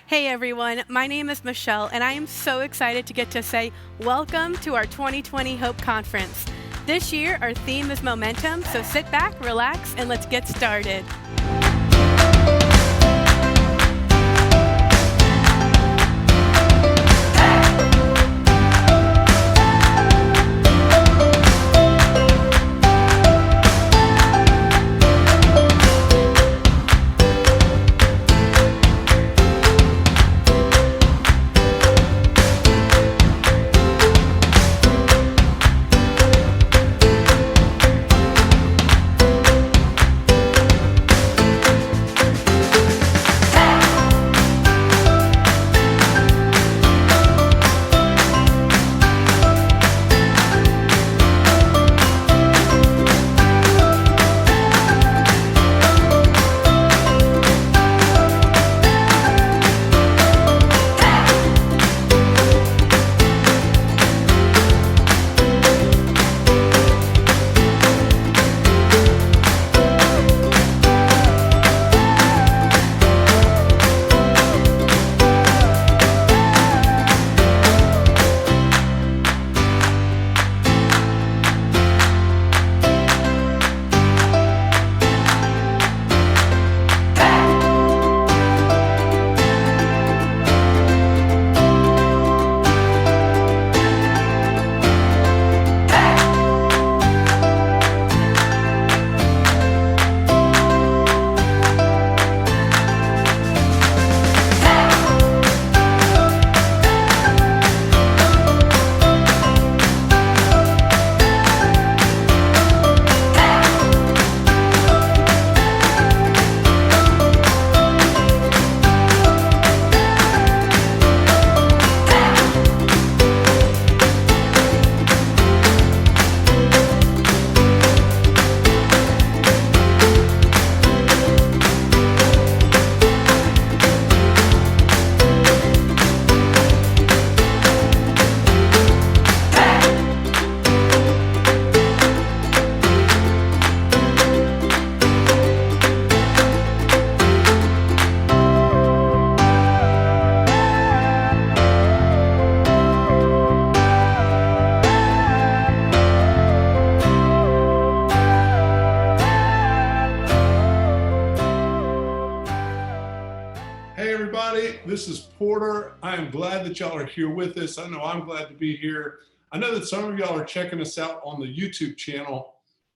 Hey everyone, my name is Michelle, and I am so excited to get to say welcome to our 2020 Hope Conference. This year, our theme is momentum, so sit back, relax, and let's get started. Hey everybody, this is Porter. I am glad that y'all are here with us. I know I'm glad to be here. I know that some of y'all are checking us out on the YouTube channel,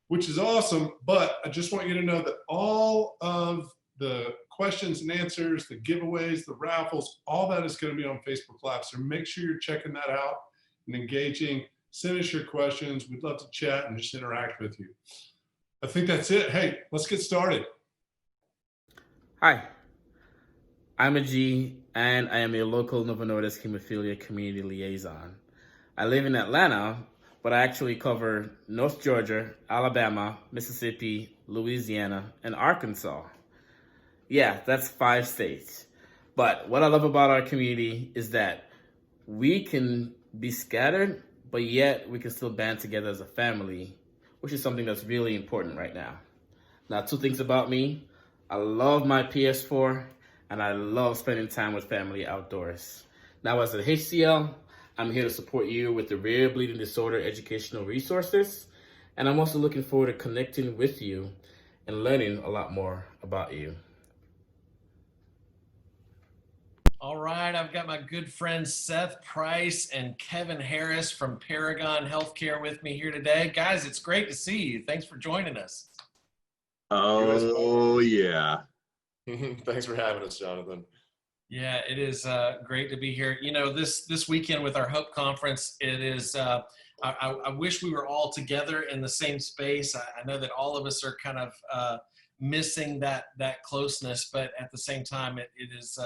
which is awesome, but I just want you to know that all of the questions and answers, the giveaways, the raffles, all that is going to be on Facebook Live. So make sure you're checking that out and engaging. Send us your questions. We'd love to chat and just interact with you. I think that's it. Hey, let's get started. Hi, I'm a G, and I am a local Novo Nordisk hemophilia community liaison. I live in Atlanta, but I actually cover North Georgia, Alabama, Mississippi, Louisiana, and Arkansas. Yeah, that's 5 states. But what I love about our community is that we can be scattered, but yet we can still band together as a family, which is something that's really important right now. Now, 2 things about me. I love my PS4, and I love spending time with family outdoors. Now, as a HCL, I'm here to support you with the rare bleeding disorder educational resources, and I'm also looking forward to connecting with you and learning a lot more about you. All right, I've got my good friends Seth Price and Kevin Harris from Paragon Healthcare with me here today. Guys, it's great to see you. Thanks for joining us. Oh, yeah. Thanks for having us, Jonathan. Yeah, it is great to be here. You know, this weekend with our Hope Conference, it is. I wish we were all together in the same space. I know that all of us are kind of missing that closeness, but at the same time, it is.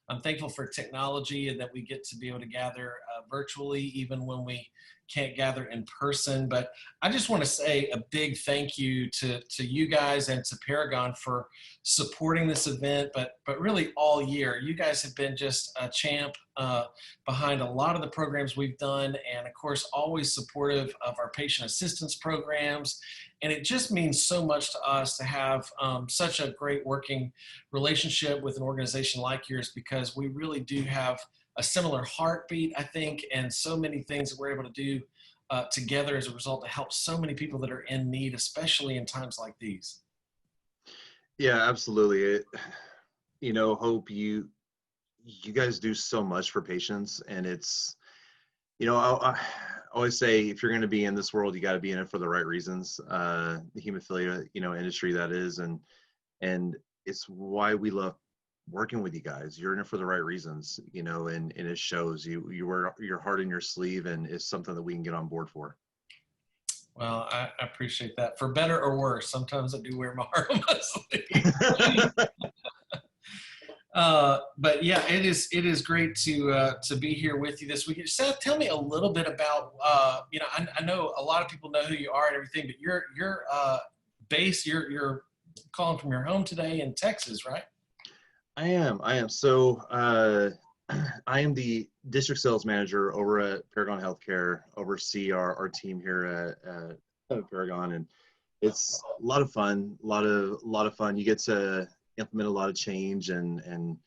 I'm thankful for technology and that we get to be able to gather virtually, even when we can't gather in person. But I just want to say a big thank you to you guys and to Paragon for supporting this event, but really all year. You guys have been just a champ behind a lot of the programs we've done, and of course, always supportive of our patient assistance programs. And it just means so much to us to have such a great working relationship with an organization like yours, because because we really do have a similar heartbeat, I think, and so many things that we're able to do together as a result to help so many people that are in need, especially in times like these. Yeah, absolutely. Hope, you guys do so much for patients, and it's, I always say, if you're going to be in this world, you got to be in it for the right reasons. The hemophilia, industry, that is, and it's why we love working with you guys. You're in it for the right reasons, and it shows. You wear your heart in your sleeve, and it's something that we can get on board for. Well, I appreciate that. For better or worse, sometimes I do wear my heart on my sleeve. But yeah, it is great to be here with you this week. Seth, tell me a little bit about I know a lot of people know who you are and everything, but you're based, you're calling from your home today in Texas, right? I am. So I am the district sales manager over at Paragon Healthcare, oversee our team here at Paragon, and it's a lot of fun, a lot of fun. You get to implement a lot of change, and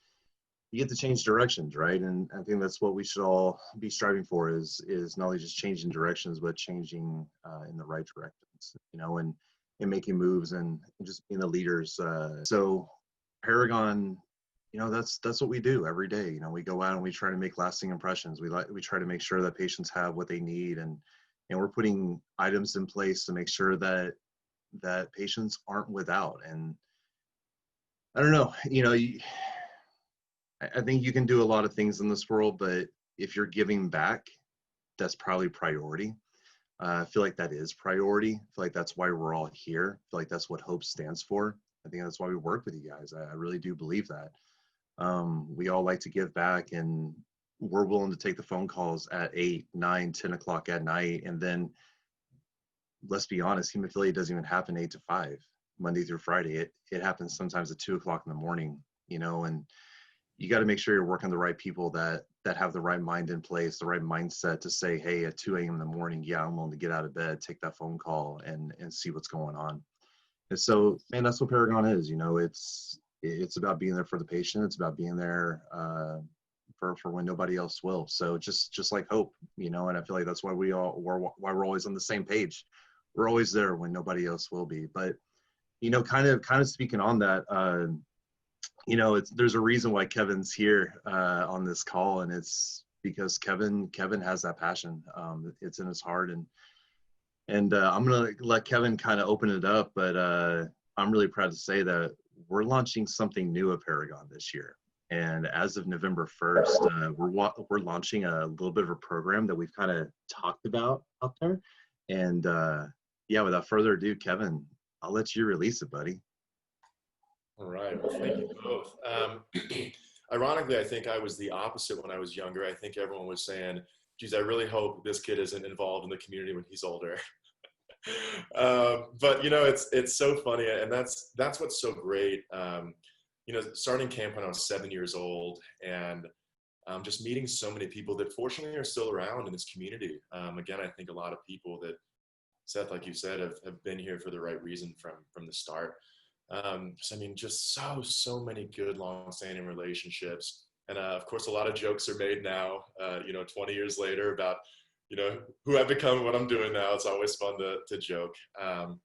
you get to change directions, right? And I think that's what we should all be striving for, is not only just changing directions, but changing in the right directions, and making moves, and just being the leaders. So Paragon, that's what we do every day. We go out and we try to make lasting impressions. We try to make sure that patients have what they need, and we're putting items in place to make sure that patients aren't without. And I don't know, I think you can do a lot of things in this world, but if you're giving back, that's probably priority. I feel like that is priority. I feel like that's why we're all here. I feel like that's what HOPE stands for. I think that's why we work with you guys. I really do believe that. We all like to give back, and we're willing to take the phone calls at 8, 9, 10 o'clock at night. And then, let's be honest, hemophilia doesn't even happen 8 to 5, Monday through Friday. It happens sometimes at 2 o'clock in the morning, and you got to make sure you're working the right people that have the right mind in place, the right mindset to say, hey, at 2 a.m. in the morning, yeah, I'm willing to get out of bed, take that phone call, and see what's going on. And so, man, that's what Paragon is. It's about being there for the patient. It's about being there for when nobody else will. So just like HOPE, and I feel like that's why we're always on the same page. We're always there when nobody else will be. But kind of speaking on that, there's a reason why Kevin's here on this call, and it's because Kevin has that passion. It's in his heart, and I'm gonna let Kevin kind of open it up. But I'm really proud to say that we're launching something new at Paragon this year. And as of November 1st, we're launching a little bit of a program that we've kind of talked about out there. And yeah, without further ado, Kevin, I'll let you release it, buddy. All right. Well, thank you both. Ironically, I think I was the opposite when I was younger. I think everyone was saying, geez, I really hope this kid isn't involved in the community when he's older. But it's so funny, and that's what's so great. Starting camp when I was 7 years old, and just meeting so many people that fortunately are still around in this community. Again, I think a lot of people that, Seth, like you said, have been here for the right reason from the start. Just so many good long-standing relationships, and of course, a lot of jokes are made now. 20 years later about who I've become and what I'm doing now. It's always fun to joke. But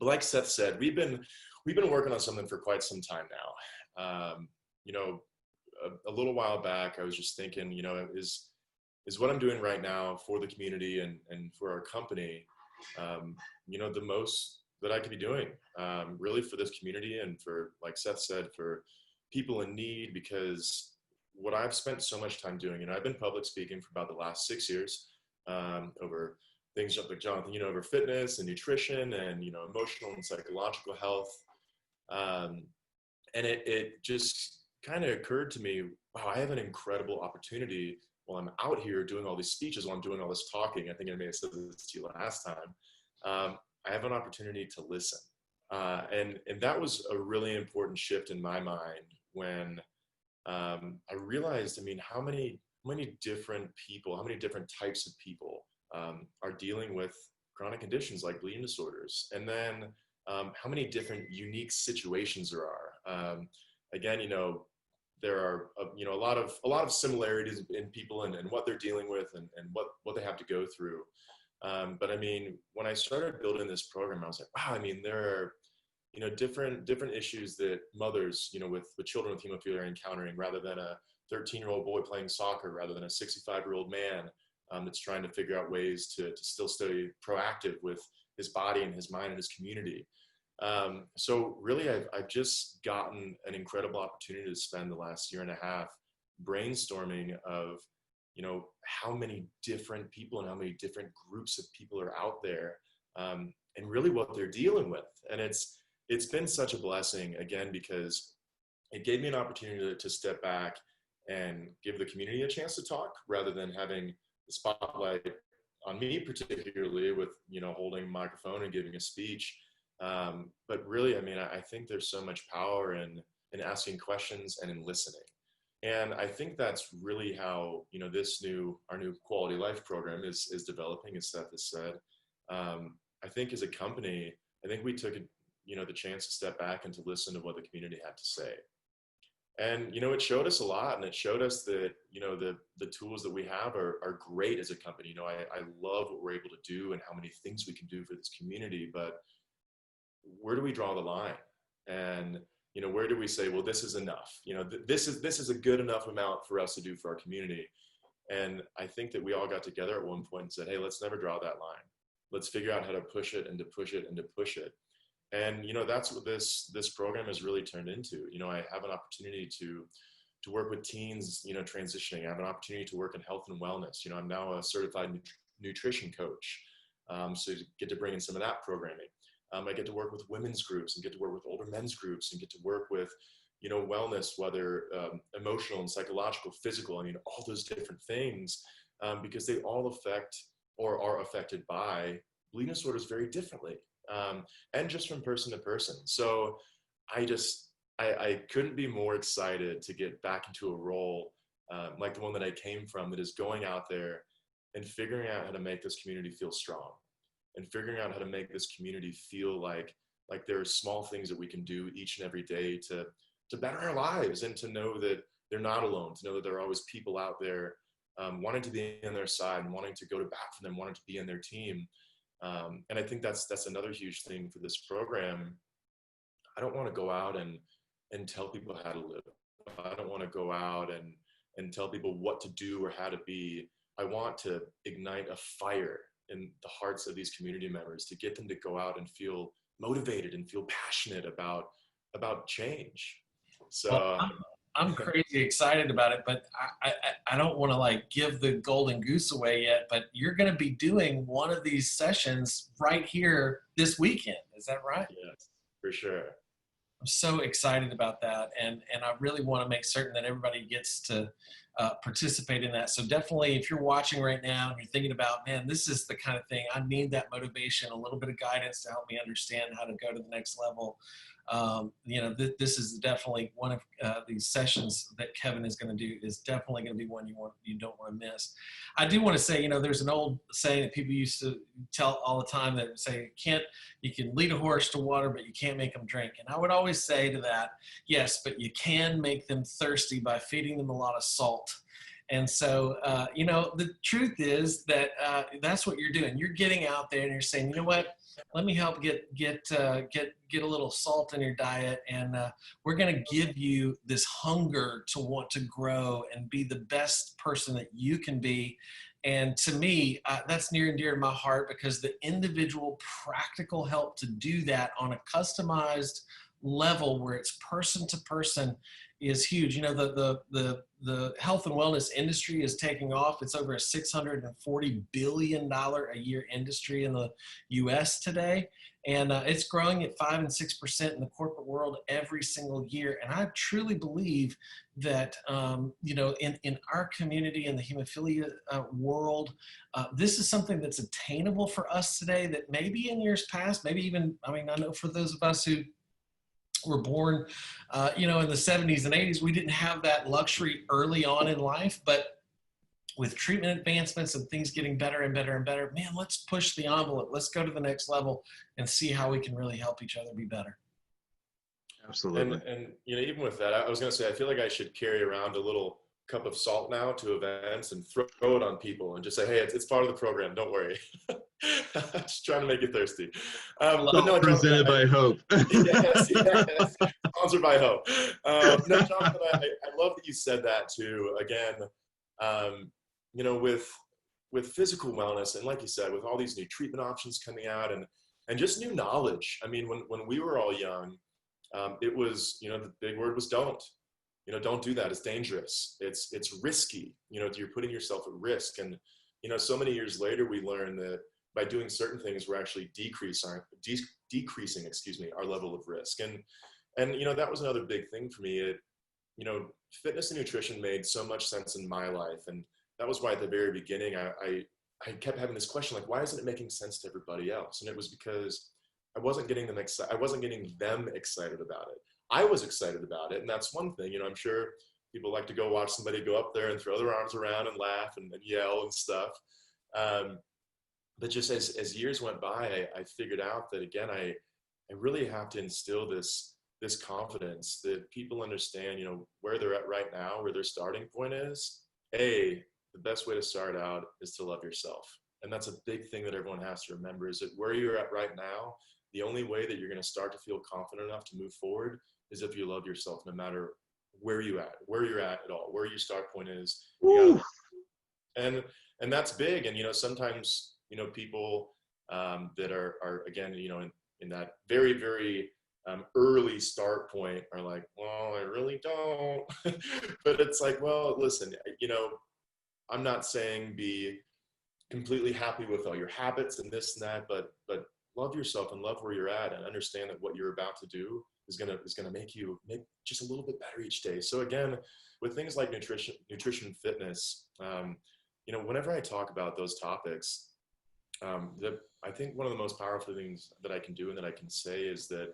like Seth said, we've been working on something for quite some time now. A little while back, I was just thinking, is what I'm doing right now for the community and for our company, the most that I could be doing, really for this community and for, like Seth said, for people in need, because what I've spent so much time doing, I've been public speaking for about the last 6 years, over things like Jonathan, over fitness and nutrition and, emotional and psychological health. And it just kind of occurred to me, wow, I have an incredible opportunity while I'm out here doing all these speeches, while I'm doing all this talking. I think I may have said this to you last time. I have an opportunity to listen. And that was a really important shift in my mind when I realized, how many different people, how many different types of people are dealing with chronic conditions like bleeding disorders. And then how many different unique situations there are. Again, there are a lot of similarities in people and what they're dealing with and what they have to go through. But I mean, when I started building this program, I was like, wow, I mean, there are different issues that mothers with children with hemophilia are encountering, rather than a 13-year-old boy playing soccer, rather than a 65-year-old man that's trying to figure out ways to still stay proactive with his body and his mind and his community. So really, I've just gotten an incredible opportunity to spend the last year and a half brainstorming of, how many different people and how many different groups of people are out there, and really what they're dealing with. And it's been such a blessing, again, because it gave me an opportunity to step back and give the community a chance to talk, rather than having the spotlight on me, particularly with, holding a microphone and giving a speech. But really, I mean, I think there's so much power in asking questions and in listening. And I think that's really how, our new quality life program is developing, as Seth has said. I think as a company, I think we took, the chance to step back and to listen to what the community had to say. And, it showed us a lot, and it showed us that, the tools that we have are great as a company. I love what we're able to do and how many things we can do for this community, but where do we draw the line? And, where do we say, well, this is enough? This is a good enough amount for us to do for our community. And I think that we all got together at one point and said, hey, let's never draw that line. Let's figure out how to push it and to push it and to push it. And, that's what this program has really turned into. I have an opportunity to work with teens, transitioning. I have an opportunity to work in health and wellness. I'm now a certified nutrition coach. So to get to bring in some of that programming. I get to work with women's groups and get to work with older men's groups and get to work with, wellness, whether emotional and psychological, physical, all those different things, because they all affect or are affected by bleeding disorders very differently, and just from person to person. So I couldn't be more excited to get back into a role like the one that I came from, that is going out there and figuring out how to make this community feel strong, and figuring out how to make this community feel like there are small things that we can do each and every day to better our lives, and to know that they're not alone, to know that there are always people out there wanting to be on their side and wanting to go to bat for them, wanting to be in their team. And I think that's another huge thing for this program. I don't want to go out and tell people how to live. I don't want to go out and tell people what to do or how to be. I want to ignite a fire in the hearts of these community members, to get them to go out and feel motivated and feel passionate about change. So well, I'm crazy excited about it, but I don't want to give the golden goose away yet, but you're going to be doing one of these sessions right here this weekend. Is that right? Yes, for sure. I'm so excited about that. And I really want to make certain that everybody gets to participate in that. So definitely, if you're watching right now and you're thinking about, man, this is the kind of thing, I need that motivation, a little bit of guidance to help me understand how to go to the next level. This is definitely one of these sessions that Kevin is going to do, is definitely going to be one you don't want to miss. I do want to say, there's an old saying that people used to tell all the time, that say, you can lead a horse to water, but you can't make them drink. And I would always say to that, yes, but you can make them thirsty by feeding them a lot of salt. And so, the truth is that that's what you're doing. You're getting out there and you're saying, you know what, let me help get a little salt in your diet. And we're going to give you this hunger to want to grow and be the best person that you can be. And to me, that's near and dear to my heart, because the individual practical help to do that on a customized level where it's person to person is huge. The health and wellness industry is taking off. It's over a $640 billion a year industry in the US today. And it's growing at 5 and 6% in the corporate world every single year. And I truly believe that, in our community, in the hemophilia world, this is something that's attainable for us today that maybe in years past, maybe even, I know for those of us who were born, in the 70s and 80s, we didn't have that luxury early on in life, but with treatment advancements and things getting better and better and better, man, let's push the envelope. Let's go to the next level and see how we can really help each other be better. Absolutely. And you know, even with that, I was going to say, I feel like I should carry around a little cup of salt now to events and throw it on people and just say, hey, it's part of the program. Don't worry. Just trying to make you thirsty. But no, Presented by Hope. yes, yes. Sponsored by Hope. No, Jonathan, I love that you said that too. Again, you know, with physical wellness, and like you said, with all these new treatment options coming out and just new knowledge. I mean, when we were all young, it was, you know, the big word was don't. You know, don't do that. It's dangerous. It's risky. You know, you're putting yourself at risk. And you know, so many years later, we learned that by doing certain things, we're actually decreasing, excuse me, our level of risk. And you know, that was another big thing for me. You know, fitness and nutrition made so much sense in my life, and that was why at the very beginning I kept having this question, like, why isn't it making sense to everybody else? And it was because I wasn't getting them excited. I wasn't getting them excited about it. I was excited about it, and that's one thing. You know, I'm sure people like to go watch somebody go up there and throw their arms around and laugh and yell and stuff. But just as years went by, I figured out that again, I really have to instill this confidence that people understand, you know, where they're at right now, where their starting point is. The best way to start out is to love yourself. And that's a big thing that everyone has to remember, is that where you're at right now, the only way that you're going to start to feel confident enough to move forward is if you love yourself, no matter where you're at all, where your start point is. And that's big. And, you know, sometimes, you know, people that are again, you know, in that very, very early start point are like, well, I really don't. But it's like, well, listen, you know, I'm not saying be completely happy with all your habits and this and that, but love yourself and love where you're at, and understand that what you're about to do is gonna make you just a little bit better each day. So again, with things like nutrition and fitness, you know, whenever I talk about those topics, I think one of the most powerful things that I can do and that I can say is that,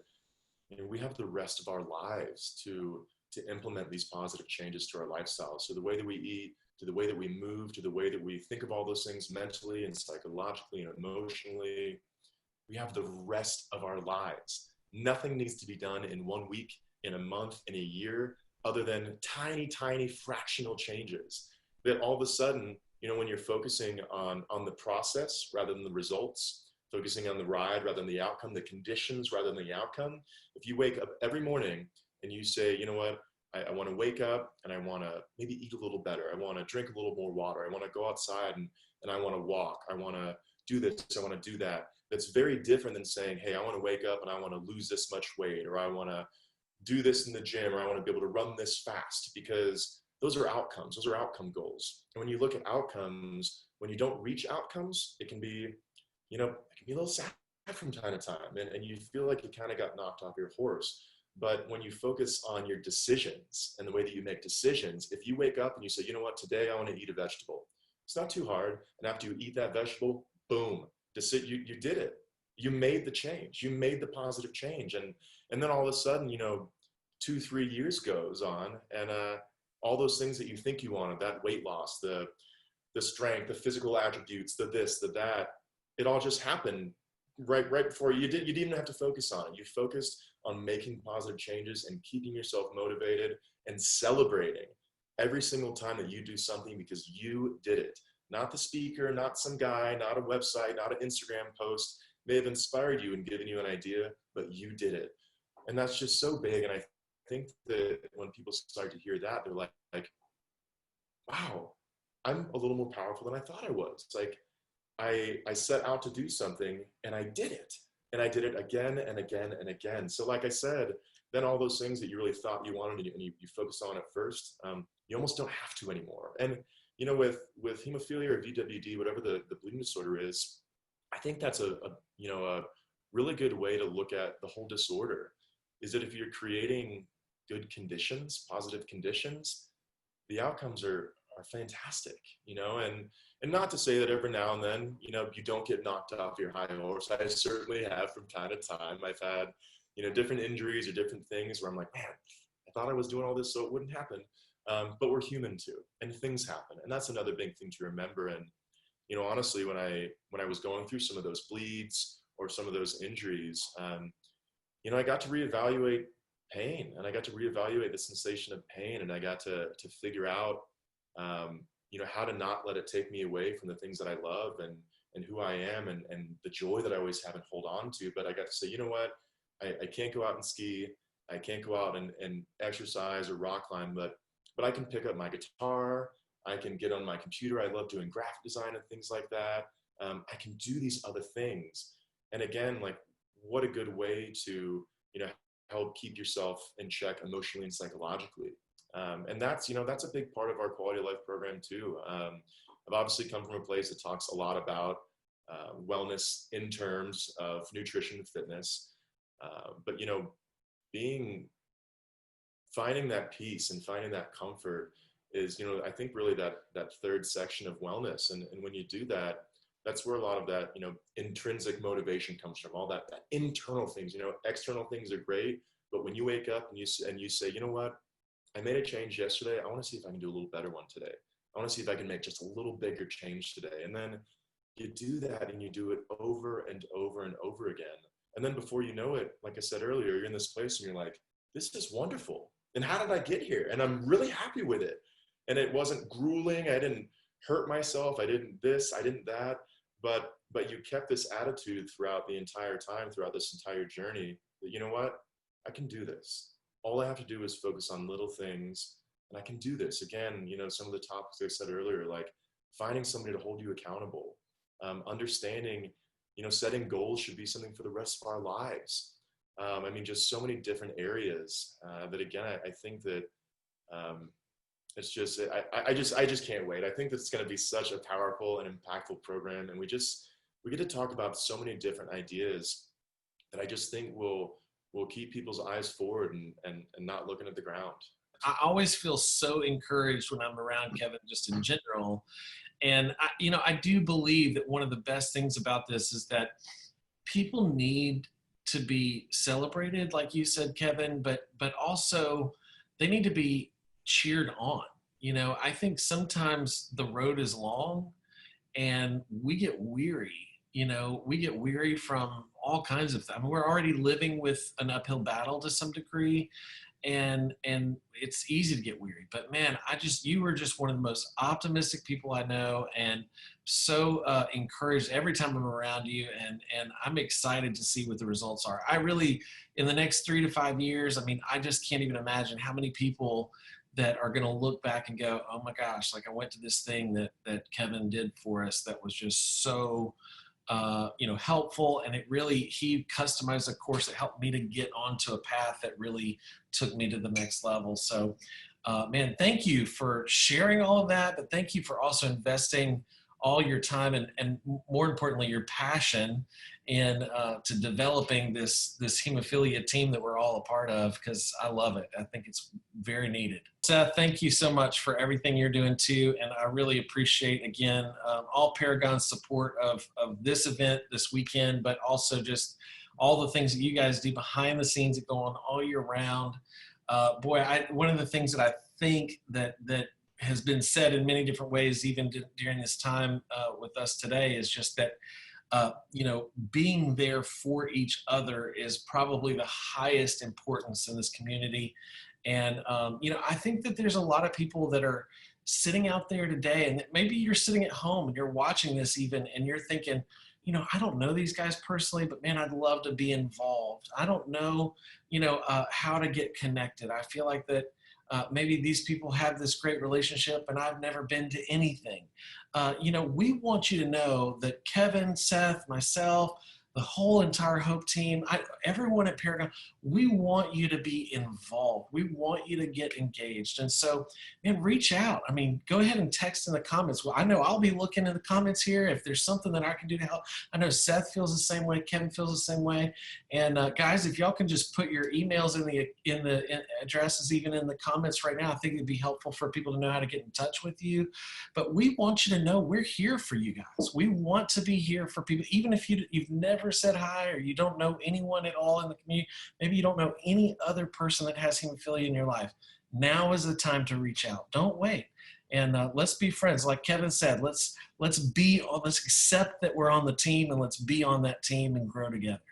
you know, we have the rest of our lives to implement these positive changes to our lifestyle. So the way that we eat, to the way that we move, to the way that we think of all those things mentally and psychologically and emotionally, we have the rest of our lives. Nothing needs to be done in 1 week, in a month, in a year, other than tiny, tiny fractional changes that all of a sudden, you know, when you're focusing on the process rather than the results, focusing on the ride rather than the outcome, the conditions rather than the outcome. If you wake up every morning and you say, you know what, I want to wake up and I want to maybe eat a little better. I want to drink a little more water. I want to go outside and I want to walk. I want to do this. I want to do that. That's very different than saying, hey, I want to wake up and I want to lose this much weight, or I want to do this in the gym, or I want to be able to run this fast, because those are outcomes. Those are outcome goals. And when you look at outcomes, when you don't reach outcomes, it can be, you know, it can be a little sad from time to time. And you feel like you kind of got knocked off your horse. But when you focus on your decisions and the way that you make decisions, if you wake up and you say, you know what, today I want to eat a vegetable. It's not too hard. And after you eat that vegetable, boom, you did it. You made the change. You made the positive change. And then all of a sudden, you know, 2-3 years goes on, and all those things that you think you wanted, that weight loss, the strength, the physical attributes, the this, the that, it all just happened right before you didn't even have to focus on it. You focused on making positive changes and keeping yourself motivated and celebrating every single time that you do something because you did it. Not the speaker, not some guy, not a website, not an Instagram post may have inspired you and given you an idea, but you did it. And that's just so big. And I think that when people start to hear that, they're like, wow, I'm a little more powerful than I thought I was. It's like, I set out to do something and I did it. And I did it again and again and again. So like I said, then all those things that you really thought you wanted and you focused on at first, you almost don't have to anymore. And, you know, with hemophilia or VWD, whatever the bleeding disorder is, I think that's a really good way to look at the whole disorder, is that if you're creating good conditions, positive conditions, the outcomes are fantastic, you know, and not to say that every now and then, you know, you don't get knocked off your high horse. I certainly have from time to time. I've had, you know, different injuries or different things where I'm like, man, I thought I was doing all this so it wouldn't happen. But we're human too, and things happen. And that's another big thing to remember. And, you know, honestly, when I was going through some of those bleeds or some of those injuries, you know, I got to reevaluate pain, and I got to reevaluate the sensation of pain, and I got to figure out, how to not let it take me away from the things that I love and who I am and the joy that I always have and hold on to. But I got to say, you know what, I can't go out and ski, I can't go out and exercise or rock climb, but I can pick up my guitar, I can get on my computer. I love doing graphic design and things like that. I can do these other things. And again, like, what a good way to, help keep yourself in check emotionally and psychologically. And that's a big part of our quality of life program too. I've obviously come from a place that talks a lot about wellness in terms of nutrition and fitness. But, finding that peace and finding that comfort is, I think really that third section of wellness. And when you do that, that's where a lot of that, intrinsic motivation comes from, all that internal things. External things are great, but when you wake up and you say, you know what, I made a change yesterday, I want to see if I can do a little better one today. I want to see if I can make just a little bigger change today. And then you do that and you do it over and over and over again. And then before you know it, like I said earlier, you're in this place and you're like, this is wonderful. And how did I get here? And I'm really happy with it. And it wasn't grueling. I didn't hurt myself. I didn't this, I didn't that. But you kept this attitude throughout the entire time, throughout this entire journey, that, you know what, I can do this. All I have to do is focus on little things, and I can do this. Again, some of the topics I said earlier, like finding somebody to hold you accountable, understanding, setting goals should be something for the rest of our lives. Just so many different areas that, again, I think that it's just, I just can't wait. I think it's going to be such a powerful and impactful program. And we get to talk about so many different ideas that I just think will keep people's eyes forward and not looking at the ground. I always feel so encouraged when I'm around Kevin, just in general. And I do believe that one of the best things about this is that people need to be celebrated, like you said, Kevin, but also they need to be cheered on. I think sometimes the road is long and we get weary. We get weary from all kinds of things. We're already living with an uphill battle to some degree, and it's easy to get weary. But man, you were just one of the most optimistic people I know, and so encouraged every time I'm around you, and I'm excited to see what the results are. I really, in the next 3 to 5 years, I just can't even imagine how many people that are going to look back and go, oh my gosh, like I went to this thing that Kevin did for us that was just so helpful. And he customized a course that helped me to get onto a path that really took me to the next level. So, man, thank you for sharing all of that, but thank you for also investing all your time and more importantly, your passion in to developing this hemophilia team that we're all a part of, because I love it. I think it's very needed. Seth, thank you so much for everything you're doing too. And I really appreciate, again, all Paragon's support of this event this weekend, but also just all the things that you guys do behind the scenes that go on all year round. One of the things that I think that has been said in many different ways, even during this time with us today, is just that, being there for each other is probably the highest importance in this community. And, I think that there's a lot of people that are sitting out there today, and maybe you're sitting at home and you're watching this even, and you're thinking, I don't know these guys personally, but man, I'd love to be involved. I don't know, how to get connected. I feel like that maybe these people have this great relationship and I've never been to anything. We want you to know that Kevin, Seth, myself, the whole entire Hope team, everyone at Paragon, we want you to be involved. We want you to get engaged. And so, man, reach out. Go ahead and text in the comments. Well, I know I'll be looking in the comments here if there's something that I can do to help. I know Seth feels the same way. Kevin feels the same way. And guys, if y'all can just put your emails in the addresses, even in the comments right now, I think it'd be helpful for people to know how to get in touch with you. But we want you to know we're here for you guys. We want to be here for people, even if you've never said hi or you don't know anyone at all in the community. Maybe you don't know any other person that has hemophilia in your life. Now is the time to reach out. Don't wait. And let's be friends. Like Kevin said, let's accept that we're on the team, and let's be on that team and grow together.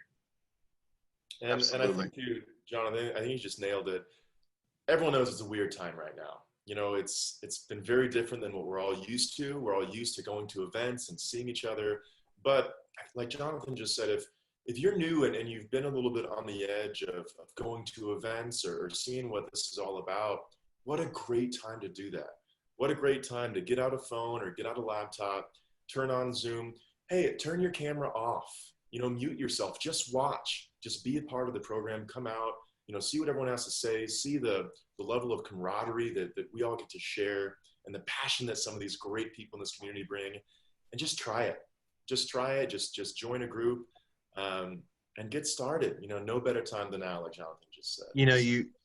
And I think Jonathan, I think you just nailed it. Everyone knows it's a weird time right now. It's been very different than what we're all used to. We're all used to going to events and seeing each other. But like Jonathan just said, if you're new and you've been a little bit on the edge of going to events or seeing what this is all about, what a great time to do that. What a great time to get out a phone or get out a laptop, turn on Zoom. Hey, turn your camera off, mute yourself, just watch, just be a part of the program, come out, see what everyone has to say, see the level of camaraderie that we all get to share and the passion that some of these great people in this community bring, and just try it. Just try it, just join a group and get started. No better time than now, like Jonathan just said.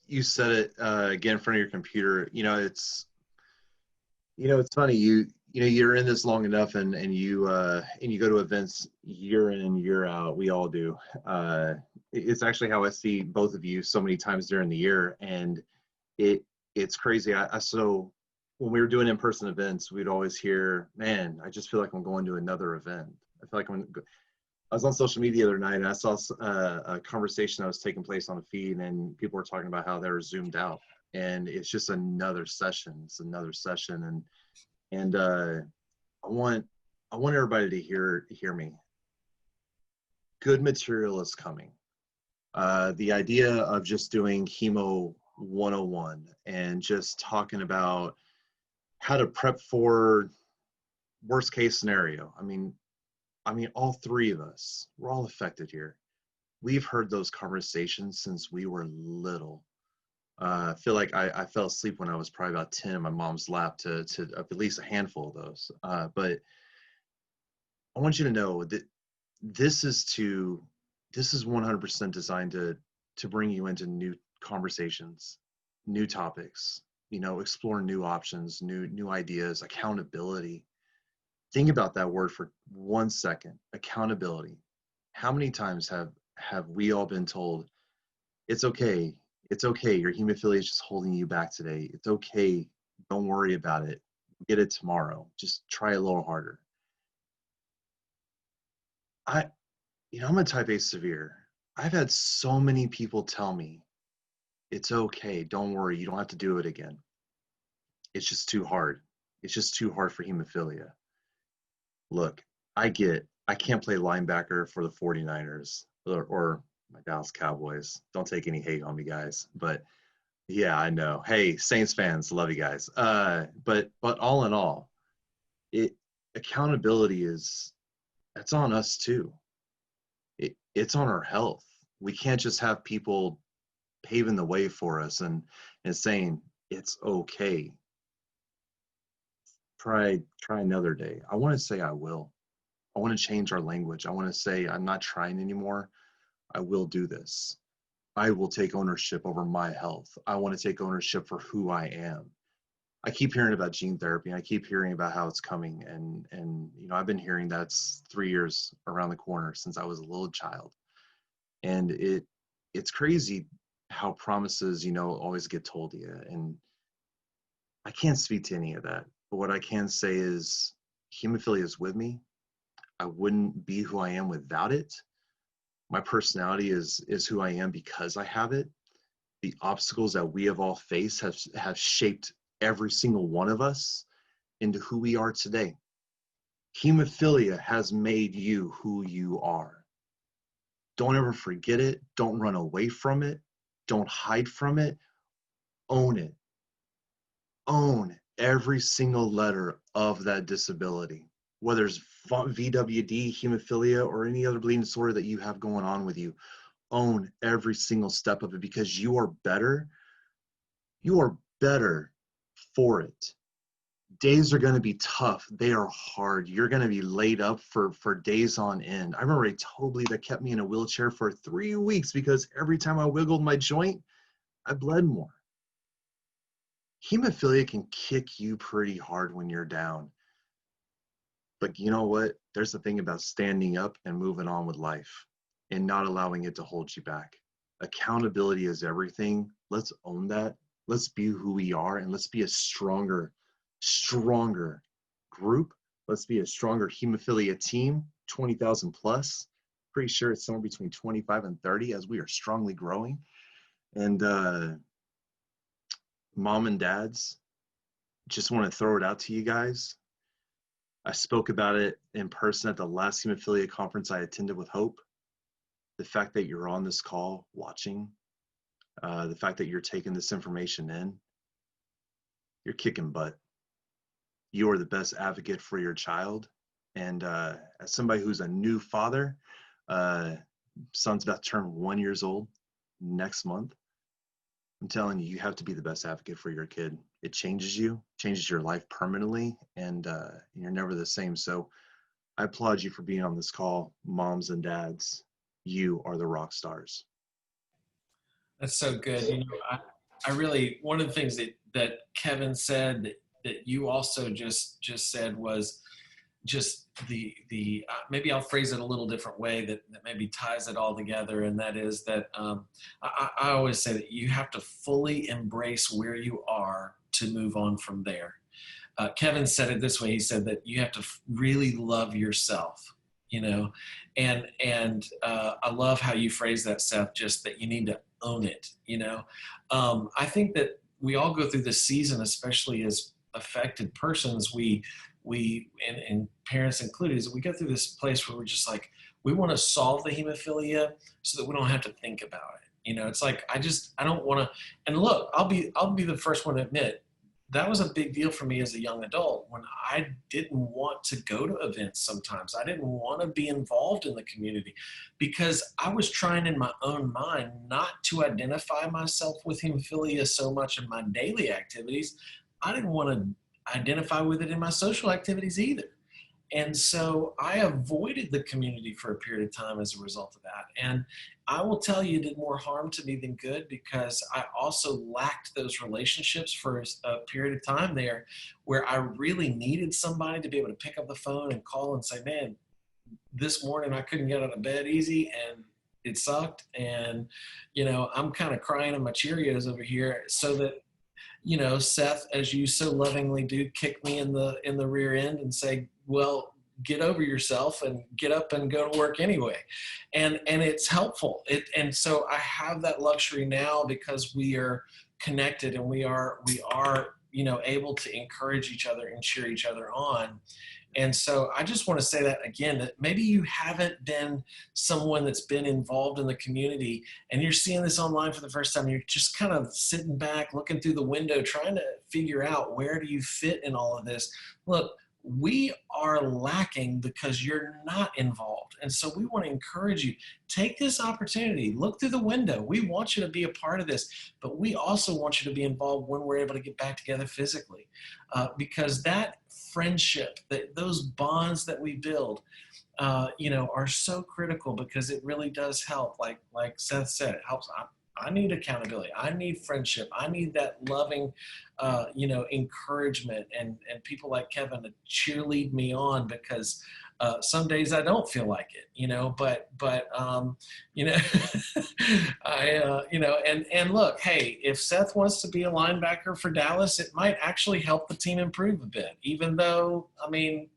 You said it, get in front of your computer. It's funny, you're in this long enough and you go to events year in and year out. We all do. It's actually how I see both of you so many times during the year, and it's crazy. So when we were doing in-person events, we'd always hear, man, I just feel like I'm going to another event. I feel like I was on social media the other night and I saw a conversation that was taking place on a feed, and people were talking about how they were zoomed out, and it's just another session. It's another session. And I want everybody to hear me. Good material is coming. The idea of just doing Hemo 101 and just talking about how to prep for worst case scenario. I mean, all three of us, we're all affected here. We've heard those conversations since we were little. I feel like I fell asleep when I was probably about 10 in my mom's lap to at least a handful of those. But I want you to know that this is 100% designed to bring you into new conversations, new topics, explore new options, new ideas, accountability. Think about that word for 1 second, accountability. How many times have we all been told, it's okay, your hemophilia is just holding you back today. It's okay, don't worry about it. Get it tomorrow. Just try a little harder. I'm a type A severe. I've had so many people tell me, it's okay, don't worry, you don't have to do it again. It's just too hard. It's just too hard for hemophilia. Look, I can't play linebacker for the 49ers or my Dallas Cowboys. Don't take any hate on me, guys. But yeah, I know. Hey, Saints fans, love you guys. But all in all, accountability that's on us too. It's on our health. We can't just have people paving the way for us and saying it's okay. Try another day. I want to say I will. I want to change our language. I want to say I'm not trying anymore. I will do this. I will take ownership over my health. I want to take ownership for who I am. I keep hearing about gene therapy, and I keep hearing about how it's coming. And I've been hearing that's 3 years around the corner since I was a little child. And it's crazy how promises, always get told to you. And I can't speak to any of that. But what I can say is hemophilia is with me. I wouldn't be who I am without it. My personality is who I am because I have it. The obstacles that we have all faced have shaped every single one of us into who we are today. Hemophilia has made you who you are. Don't ever forget it. Don't run away from it. Don't hide from it. Own it. Own every single letter of that disability, whether it's VWD, hemophilia, or any other bleeding disorder that you have going on with you. Own every single step of it, because you are better. You are better for it. Days are going to be tough. They are hard. You're going to be laid up for days on end. I remember a toe bleed that kept me in a wheelchair for 3 weeks because every time I wiggled my joint, I bled more. Hemophilia can kick you pretty hard when you're down. But you know what? There's the thing about standing up and moving on with life and not allowing it to hold you back. Accountability is everything. Let's own that. Let's be who we are, and let's be a stronger group. Let's be a stronger hemophilia team, 20,000 plus. Pretty sure it's somewhere between 25 and 30 as we are strongly growing. And mom and dads, just want to throw it out to you guys. I spoke about it in person at the last hemophilia conference I attended with Hope. The fact that you're on this call watching, the fact that you're taking this information in, you're kicking butt. You are the best advocate for your child. And as somebody who's a new father, son's about to turn 1 year old next month. I'm telling you, you have to be the best advocate for your kid. It changes you, changes your life permanently, and you're never the same. So I applaud you for being on this call, moms and dads. You are the rock stars. That's so good. You know, I really, one of the things that Kevin said that you also just said was just the maybe I'll phrase it a little different way that maybe ties it all together. And that is that I always say that you have to fully embrace where you are to move on from there. Kevin said it this way. He said that you have to really love yourself, you know, and I love how you phrase that, Seth, just that you need to own it. You know, I think that we all go through this season, especially as affected persons, we and parents included, is we go through this place where we're just like, we want to solve the hemophilia so that we don't have to think about it. You know, it's like, I don't want to, and look, I'll be the first one to admit, that was a big deal for me as a young adult when I didn't want to go to events sometimes. I didn't want to be involved in the community because I was trying in my own mind not to identify myself with hemophilia so much in my daily activities. I didn't want to identify with it in my social activities either. And so I avoided the community for a period of time as a result of that. And I will tell you, it did more harm to me than good because I also lacked those relationships for a period of time there where I really needed somebody to be able to pick up the phone and call and say, man, this morning I couldn't get out of bed easy and it sucked. And, you know, I'm kind of crying in my Cheerios over here, so that, you know, Seth, as you so lovingly do, kick me in the rear end and say, well, get over yourself and get up and go to work anyway. And it's helpful. And so I have that luxury now because we are connected and we are, you know, able to encourage each other and cheer each other on. And so I just want to say that again, that maybe you haven't been someone that's been involved in the community and you're seeing this online for the first time. You're just kind of sitting back, looking through the window, trying to figure out where do you fit in all of this. Look, we are lacking because you're not involved. And so we want to encourage you, take this opportunity, look through the window. We want you to be a part of this, but we also want you to be involved when we're able to get back together physically, because that friendship, those bonds that we build, you know, are so critical because it really does help. Like Seth said, it helps. I need accountability. I need friendship. I need that loving, you know, encouragement and people like Kevin to cheerlead me on because some days I don't feel like it, you know, but you know, you know, and look, hey, if Seth wants to be a linebacker for Dallas, it might actually help the team improve a bit, even though, I mean,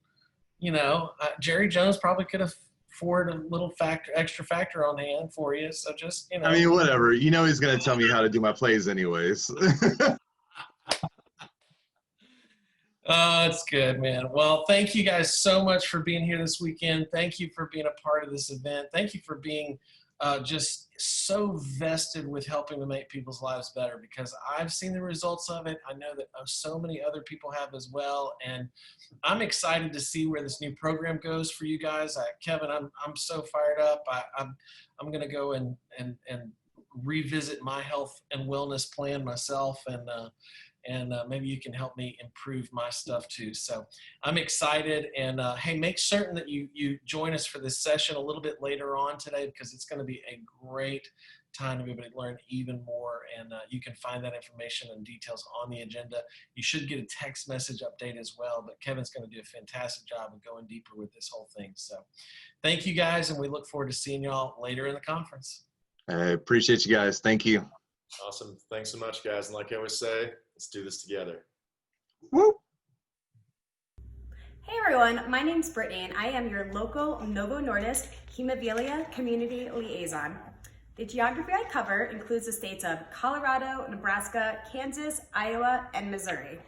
you know, Jerry Jones probably could have afford a little extra factor on hand for you. So just, you know. I mean, whatever. You know he's going to tell me how to do my plays anyways. It's good, man. Well, thank you guys so much for being here this weekend. Thank you for being a part of this event. Thank you for being just so vested with helping to make people's lives better, because I've seen the results of it. I know that so many other people have as well. And I'm excited to see where this new program goes for you guys. Kevin, I'm so fired up. I'm going to go and revisit my health and wellness plan myself, and maybe you can help me improve my stuff too. So I'm excited. And hey, make certain that you join us for this session a little bit later on today, because it's going to be a great time to be able to learn even more. And you can find that information and details on the agenda. You should get a text message update as well, but Kevin's going to do a fantastic job of going deeper with this whole thing. So thank you guys. And we look forward to seeing y'all later in the conference. I appreciate you guys. Thank you. Awesome. Thanks so much, guys. And like I always say, let's do this together. Woo! Hey everyone, my name's Brittany and I am your local Novo Nordisk Hemophilia Community Liaison. The geography I cover includes the states of Colorado, Nebraska, Kansas, Iowa, and Missouri.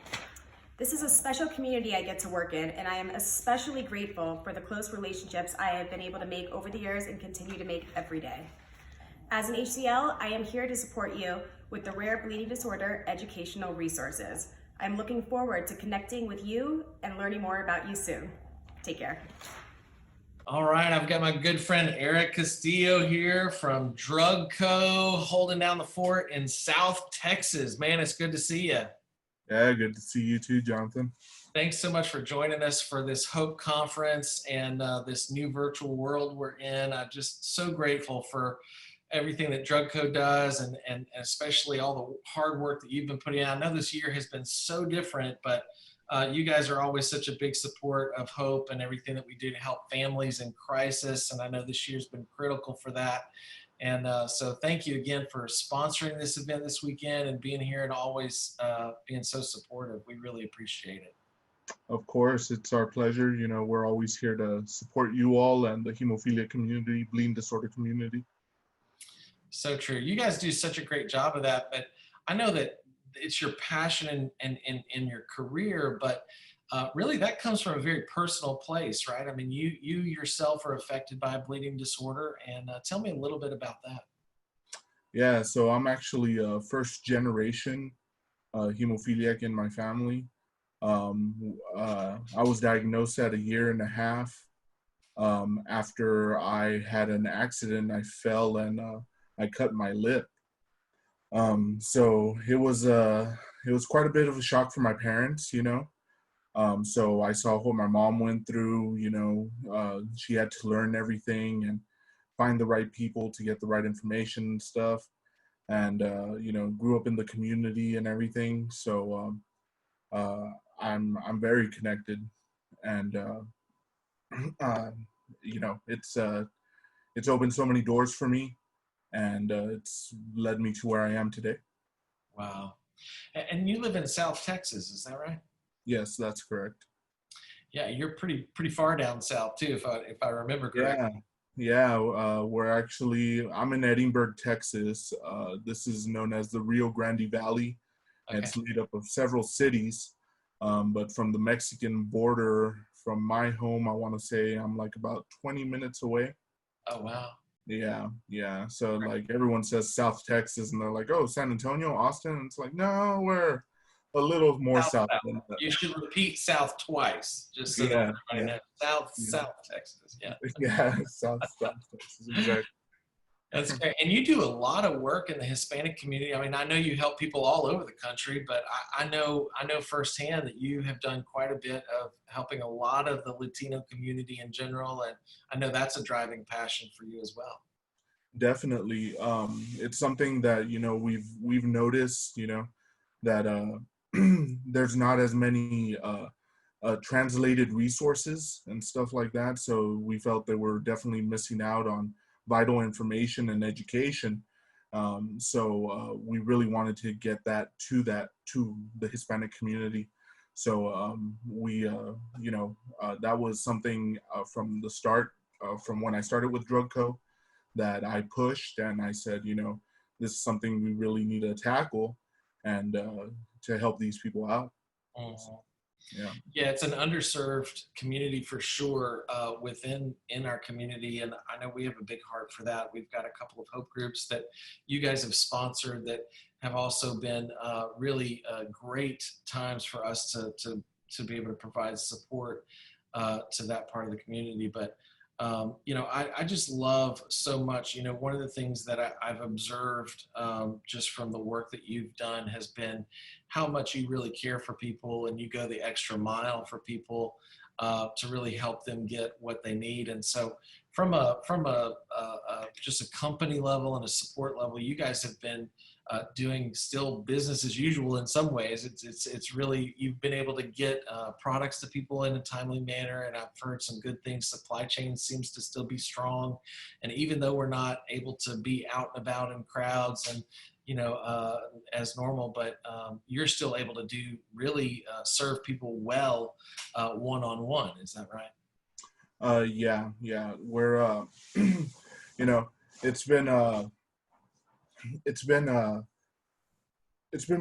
This is a special community I get to work in, and I am especially grateful for the close relationships I have been able to make over the years and continue to make every day. As an HCL, I am here to support you with the Rare Bleeding Disorder educational resources. I'm looking forward to connecting with you and learning more about you soon. Take care. All right, I've got my good friend Eric Castillo here from Drug Co. holding down the fort in South Texas. Man, it's good to see you. Yeah, good to see you too, Jonathan. Thanks so much for joining us for this Hope Conference and this new virtual world we're in. I'm just so grateful for everything that Drug Co does and especially all the hard work that you've been putting out. I know this year has been so different, but you guys are always such a big support of Hope and everything that we do to help families in crisis. And I know this year's been critical for that. And so thank you again for sponsoring this event this weekend and being here and always being so supportive. We really appreciate it. Of course, it's our pleasure. You know, we're always here to support you all and the hemophilia community, bleeding disorder community. So true. You guys do such a great job of that, but I know that it's your passion and in your career, but really that comes from a very personal place, right? I mean, you yourself are affected by a bleeding disorder, and tell me a little bit about that. Yeah, so I'm actually a first generation hemophiliac in my family. I was diagnosed at 1.5 years after I had an accident. I fell and I cut my lip. So it was quite a bit of a shock for my parents, you know. So I saw what my mom went through, you know. She had to learn everything and find the right people to get the right information and stuff. And, you know, grew up in the community and everything. So I'm very connected, and you know, it's opened so many doors for me, and it's led me to where I am today. Wow. And you live in South Texas, is that right? Yes, that's correct. Yeah, you're pretty far down south too, if I remember correctly. Yeah. I'm in Edinburgh, Texas. This is known as the Rio Grande Valley. Okay. It's made up of several cities, but from the Mexican border, from my home, I want to say I'm like about 20 minutes away. Oh, wow. Yeah. So like everyone says South Texas, and they're like, oh, San Antonio, Austin. And it's like, no, we're a little more south than that. You should repeat South twice, just so that everybody knows. South Texas. Yeah. Yeah, South Texas, exactly. That's great. And you do a lot of work in the Hispanic community. I mean, I know you help people all over the country, but I know firsthand that you have done quite a bit of helping a lot of the Latino community in general. And I know that's a driving passion for you as well. Definitely. It's something that, you know, we've noticed, you know, that there's not as many translated resources and stuff like that. So we felt that we're definitely missing out on vital information and education. So we really wanted to get that to the Hispanic community. So you know, that was something from the start, from when I started with Drug Co, that I pushed, and I said, you know, this is something we really need to tackle and to help these people out. So, yeah, it's an underserved community for sure in our community, and I know we have a big heart for that. We've got a couple of Hope groups that you guys have sponsored that have also been really great times for us to be able to provide support to that part of the community. But you know, I just love so much, you know, one of the things that I've observed just from the work that you've done has been how much you really care for people, and you go the extra mile for people to really help them get what they need. And so from just a company level and a support level, you guys have been doing still business as usual in some ways. It's really, you've been able to get products to people in a timely manner, and I've heard some good things. Supply chain seems to still be strong, and even though we're not able to be out and about in crowds and, you know, as normal, but you're still able to do really serve people well one-on-one. Is that right? Yeah. We're, you know, it's been it's been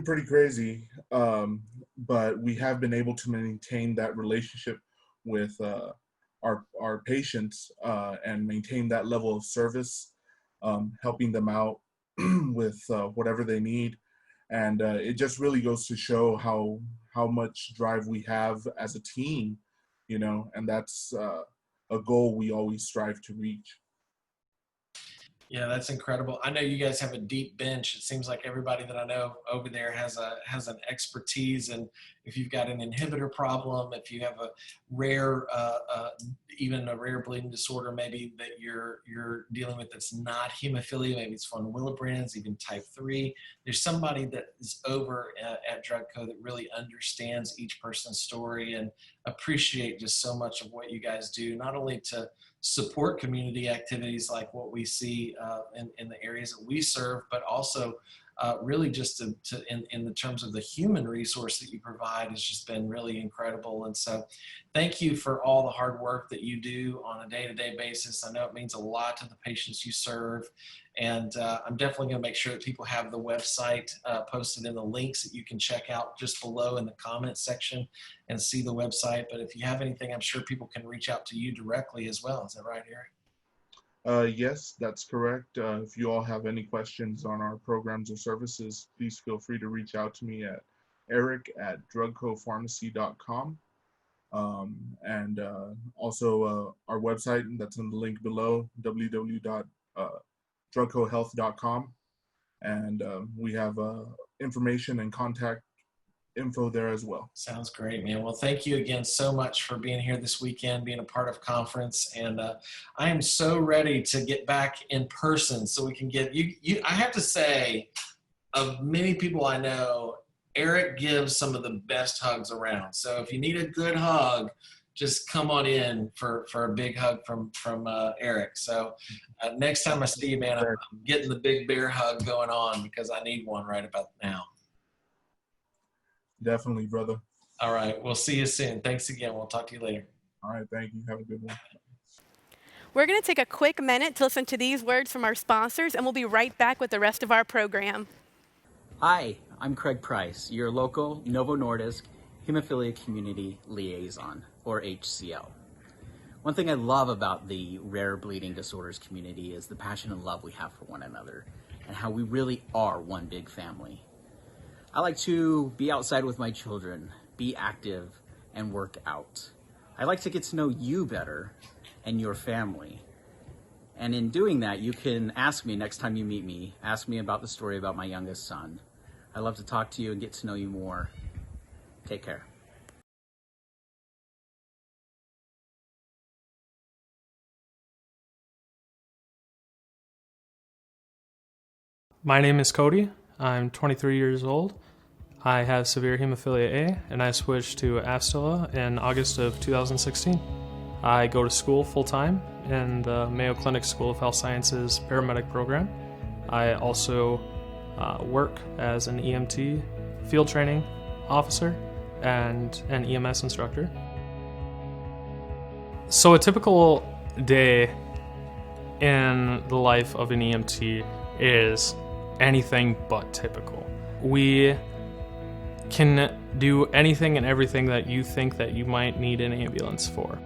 pretty crazy, but we have been able to maintain that relationship with our patients and maintain that level of service, helping them out with whatever they need. And it just really goes to show how much drive we have as a team, and that's a goal we always strive to reach. Yeah, that's incredible. I know you guys have a deep bench. It seems like everybody that I know over there has an expertise. And if you've got an inhibitor problem, if you have a rare, even a rare bleeding disorder, maybe that you're dealing with that's not hemophilia, maybe it's von Willebrand's, even type 3. There's somebody that is over at DrugCo that really understands each person's story and appreciate just so much of what you guys do, not only to support community activities like what we see in the areas that we serve, but also really just in the terms of the human resource that you provide has just been really incredible. And so thank you for all the hard work that you do on a day-to-day basis. I know it means a lot to the patients you serve. And I'm definitely going to make sure that people have the website posted in the links that you can check out just below in the comments section and see the website. But if you have anything, I'm sure people can reach out to you directly as well. Is that right, Eric? Yes, that's correct. If you all have any questions on our programs or services, please feel free to reach out to me at eric@drugcopharmacy.com. And also our website, that's in the link below, www.drugcohealth.com. And we have information and contact info there as well. Sounds great, man. Well, thank you again so much for being here this weekend, being a part of conference. And I am so ready to get back in person so we can get you. I have to say, of many people I know, Eric gives some of the best hugs around. So if you need a good hug, just come on in for a big hug from Eric. So next time I see you, man, I'm getting the big bear hug going on because I need one right about now. Definitely, brother. All right. We'll see you soon. Thanks again. We'll talk to you later. All right. Thank you. Have a good one. We're going to take a quick minute to listen to these words from our sponsors, and we'll be right back with the rest of our program. Hi, I'm Craig Price, your local Novo Nordisk Hemophilia Community Liaison, or HCL. One thing I love about the rare bleeding disorders community is the passion and love we have for one another and how we really are one big family. I like to be outside with my children, be active, and work out. I like to get to know you better and your family. And in doing that, you can ask me next time you meet me, ask me about the story about my youngest son. I love to talk to you and get to know you more. Take care. My name is Cody. I'm 23 years old. I have severe hemophilia A, and I switched to Afstella in August of 2016. I go to school full-time in the Mayo Clinic School of Health Sciences paramedic program. I also work as an EMT field training officer and an EMS instructor. So a typical day in the life of an EMT is anything but typical. We can do anything and everything that you think that you might need an ambulance for.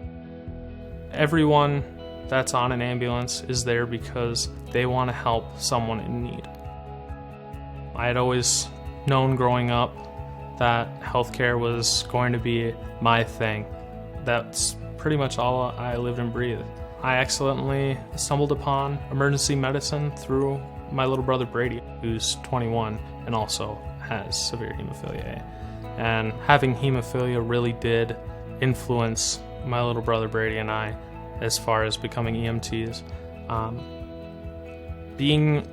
Everyone that's on an ambulance is there because they want to help someone in need. I had always known growing up that healthcare was going to be my thing. That's pretty much all I lived and breathed. I accidentally stumbled upon emergency medicine through my little brother Brady, who's 21 and also has severe hemophilia A. And having hemophilia really did influence my little brother Brady and I as far as becoming EMTs. Being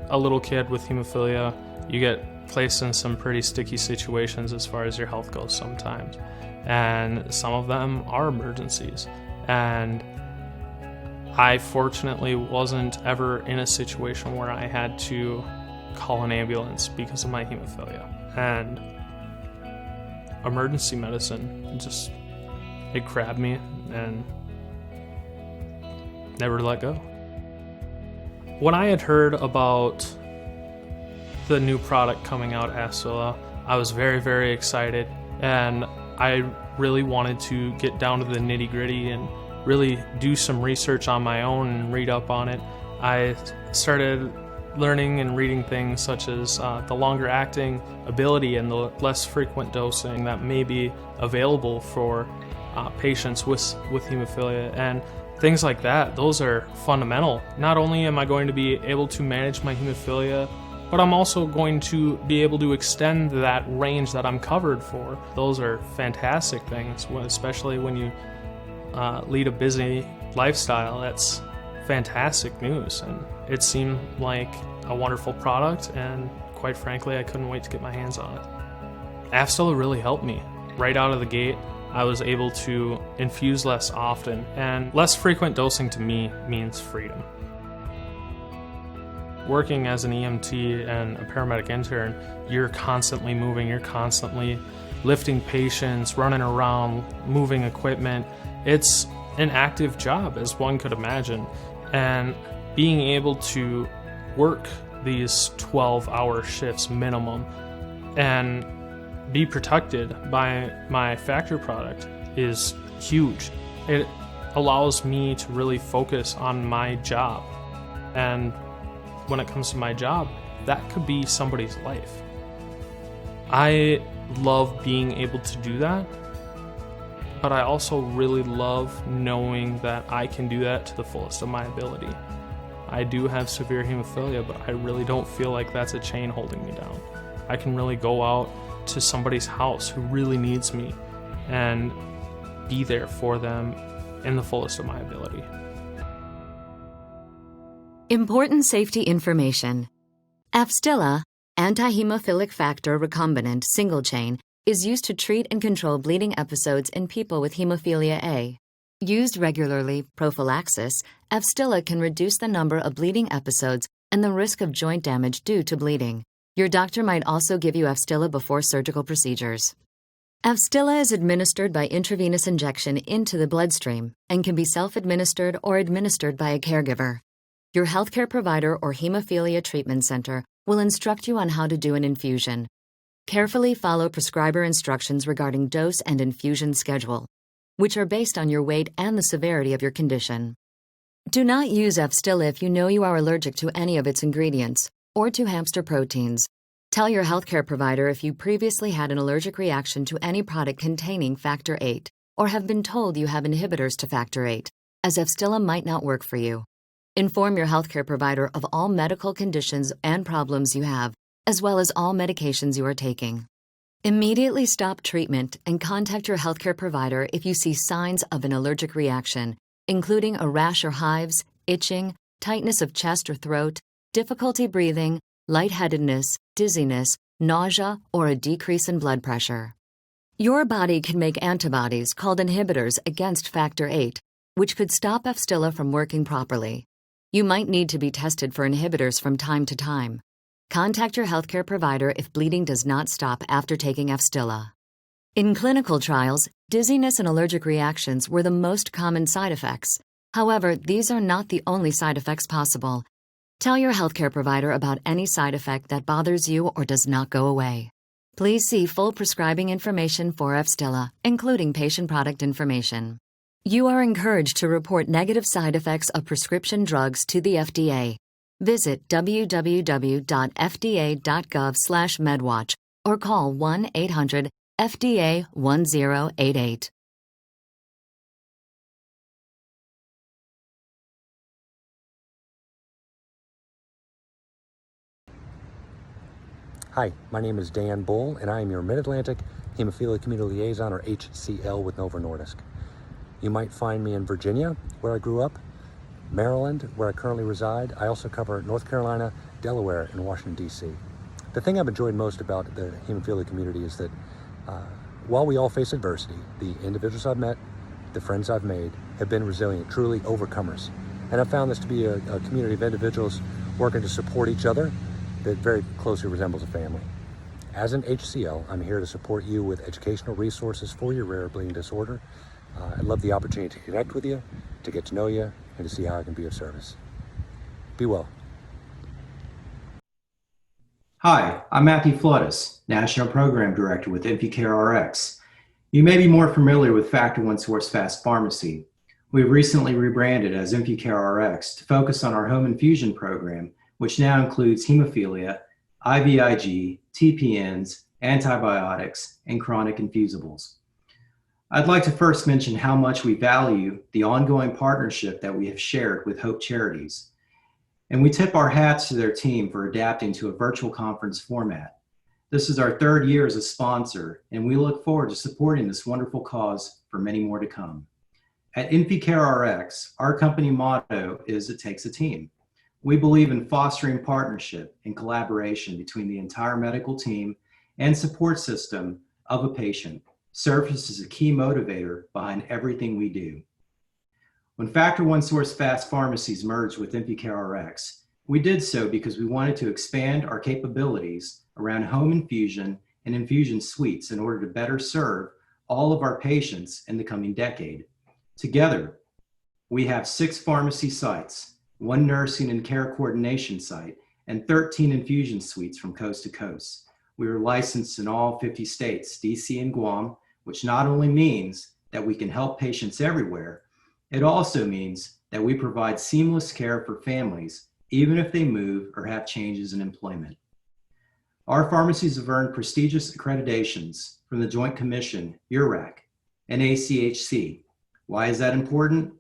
a little kid with hemophilia, you get placed in some pretty sticky situations as far as your health goes sometimes. And some of them are emergencies. And I fortunately wasn't ever in a situation where I had to call an ambulance because of my hemophilia. And emergency medicine it grabbed me and never let go. When I had heard about the new product coming out, Afstilla, I was very, very excited, and I really wanted to get down to the nitty-gritty and really do some research on my own and read up on it. I started learning and reading things such as the longer acting ability and the less frequent dosing that may be available for patients with hemophilia, and things like that. Those are fundamental. Not only am I going to be able to manage my hemophilia, but I'm also going to be able to extend that range that I'm covered for. Those are fantastic things, especially when you lead a busy lifestyle. That's fantastic news, and it seemed like a wonderful product, and quite frankly, I couldn't wait to get my hands on it. Afstilla really helped me. Right out of the gate, I was able to infuse less often, and less frequent dosing to me means freedom. Working as an EMT and a paramedic intern, you're constantly moving, you're constantly lifting patients, running around, moving equipment. It's an active job, as one could imagine, and being able to work these 12-hour shifts minimum and be protected by my factory product is huge. It allows me to really focus on my job, and when it comes to my job, that could be somebody's life. I love being able to do that, but I also really love knowing that I can do that to the fullest of my ability. I do have severe hemophilia, but I really don't feel like that's a chain holding me down. I can really go out to somebody's house who really needs me and be there for them in the fullest of my ability. Important safety information. Afstilla, antihemophilic factor recombinant single chain, is used to treat and control bleeding episodes in people with hemophilia A. Used regularly, prophylaxis, Afstilla can reduce the number of bleeding episodes and the risk of joint damage due to bleeding. Your doctor might also give you Afstilla before surgical procedures. Afstilla is administered by intravenous injection into the bloodstream and can be self-administered or administered by a caregiver. Your healthcare provider or hemophilia treatment center will instruct you on how to do an infusion. Carefully follow prescriber instructions regarding dose and infusion schedule, which are based on your weight and the severity of your condition. Do not use Afstilla if you know you are allergic to any of its ingredients or to hamster proteins. Tell your healthcare provider if you previously had an allergic reaction to any product containing Factor VIII or have been told you have inhibitors to Factor VIII, as Afstilla might not work for you. Inform your healthcare provider of all medical conditions and problems you have, as well as all medications you are taking. Immediately stop treatment and contact your healthcare provider if you see signs of an allergic reaction, including a rash or hives, itching, tightness of chest or throat, difficulty breathing, lightheadedness, dizziness, nausea, or a decrease in blood pressure. Your body can make antibodies called inhibitors against Factor VIII, which could stop Afstilla from working properly. You might need to be tested for inhibitors from time to time. Contact your healthcare provider if bleeding does not stop after taking Afstilla. In clinical trials, dizziness and allergic reactions were the most common side effects. However, these are not the only side effects possible. Tell your healthcare provider about any side effect that bothers you or does not go away. Please see full prescribing information for Afstilla, including patient product information. You are encouraged to report negative side effects of prescription drugs to the FDA. Visit www.fda.gov/medwatch or call 1-800-FDA-1088. Hi, my name is Dan Bull, and I am your Mid-Atlantic Hemophilia Community Liaison, or HCL, with Novo Nordisk. You might find me in Virginia, where I grew up, Maryland, where I currently reside. I also cover North Carolina, Delaware, and Washington, D.C. The thing I've enjoyed most about the hemophilia community is that while we all face adversity, the individuals I've met, the friends I've made, have been resilient, truly overcomers. And I've found this to be a community of individuals working to support each other that very closely resembles a family. As an HCL, I'm here to support you with educational resources for your rare bleeding disorder. I'd love the opportunity to connect with you, to get to know you, and to see how I can be of service. Be well. Hi, I'm Matthew Fluttis, National Program Director with InfuCareRx. You may be more familiar with Factor One Source Fast Pharmacy. We recently rebranded as InfuCareRx to focus on our home infusion program, which now includes hemophilia, IVIG, TPNs, antibiotics, and chronic infusibles. I'd like to first mention how much we value the ongoing partnership that we have shared with Hope Charities. And we tip our hats to their team for adapting to a virtual conference format. This is our third year as a sponsor, and we look forward to supporting this wonderful cause for many more to come. At InfuCareRx, our company motto is "It takes a team." We believe in fostering partnership and collaboration between the entire medical team and support system of a patient. Service is a key motivator behind everything we do. When Factor One Source Fast Pharmacies merged with InfuCareRx, we did so because we wanted to expand our capabilities around home infusion and infusion suites in order to better serve all of our patients in the coming decade. Together, we have 6 pharmacy sites, 1 nursing and care coordination site, and 13 infusion suites from coast to coast. We are licensed in all 50 states, DC and Guam, which not only means that we can help patients everywhere, it also means that we provide seamless care for families, even if they move or have changes in employment. Our pharmacies have earned prestigious accreditations from the Joint Commission, URAC, and ACHC. Why is that important?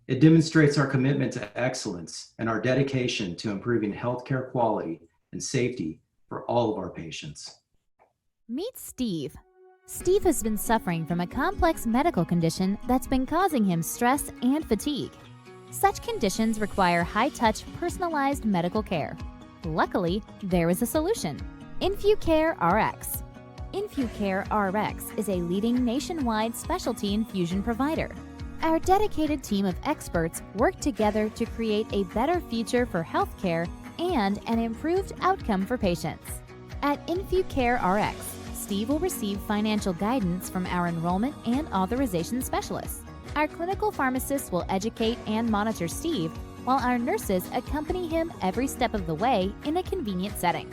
It demonstrates our commitment to excellence and our dedication to improving healthcare quality and safety for all of our patients. Meet Steve. Steve has been suffering from a complex medical condition that's been causing him stress and fatigue. Such conditions require high-touch, personalized medical care. Luckily, there is a solution. InfuCareRx. InfuCareRx is a leading nationwide specialty infusion provider. Our dedicated team of experts work together to create a better future for healthcare and an improved outcome for patients. At InfuCareRx, Steve will receive financial guidance from our enrollment and authorization specialists. Our clinical pharmacists will educate and monitor Steve, while our nurses accompany him every step of the way in a convenient setting.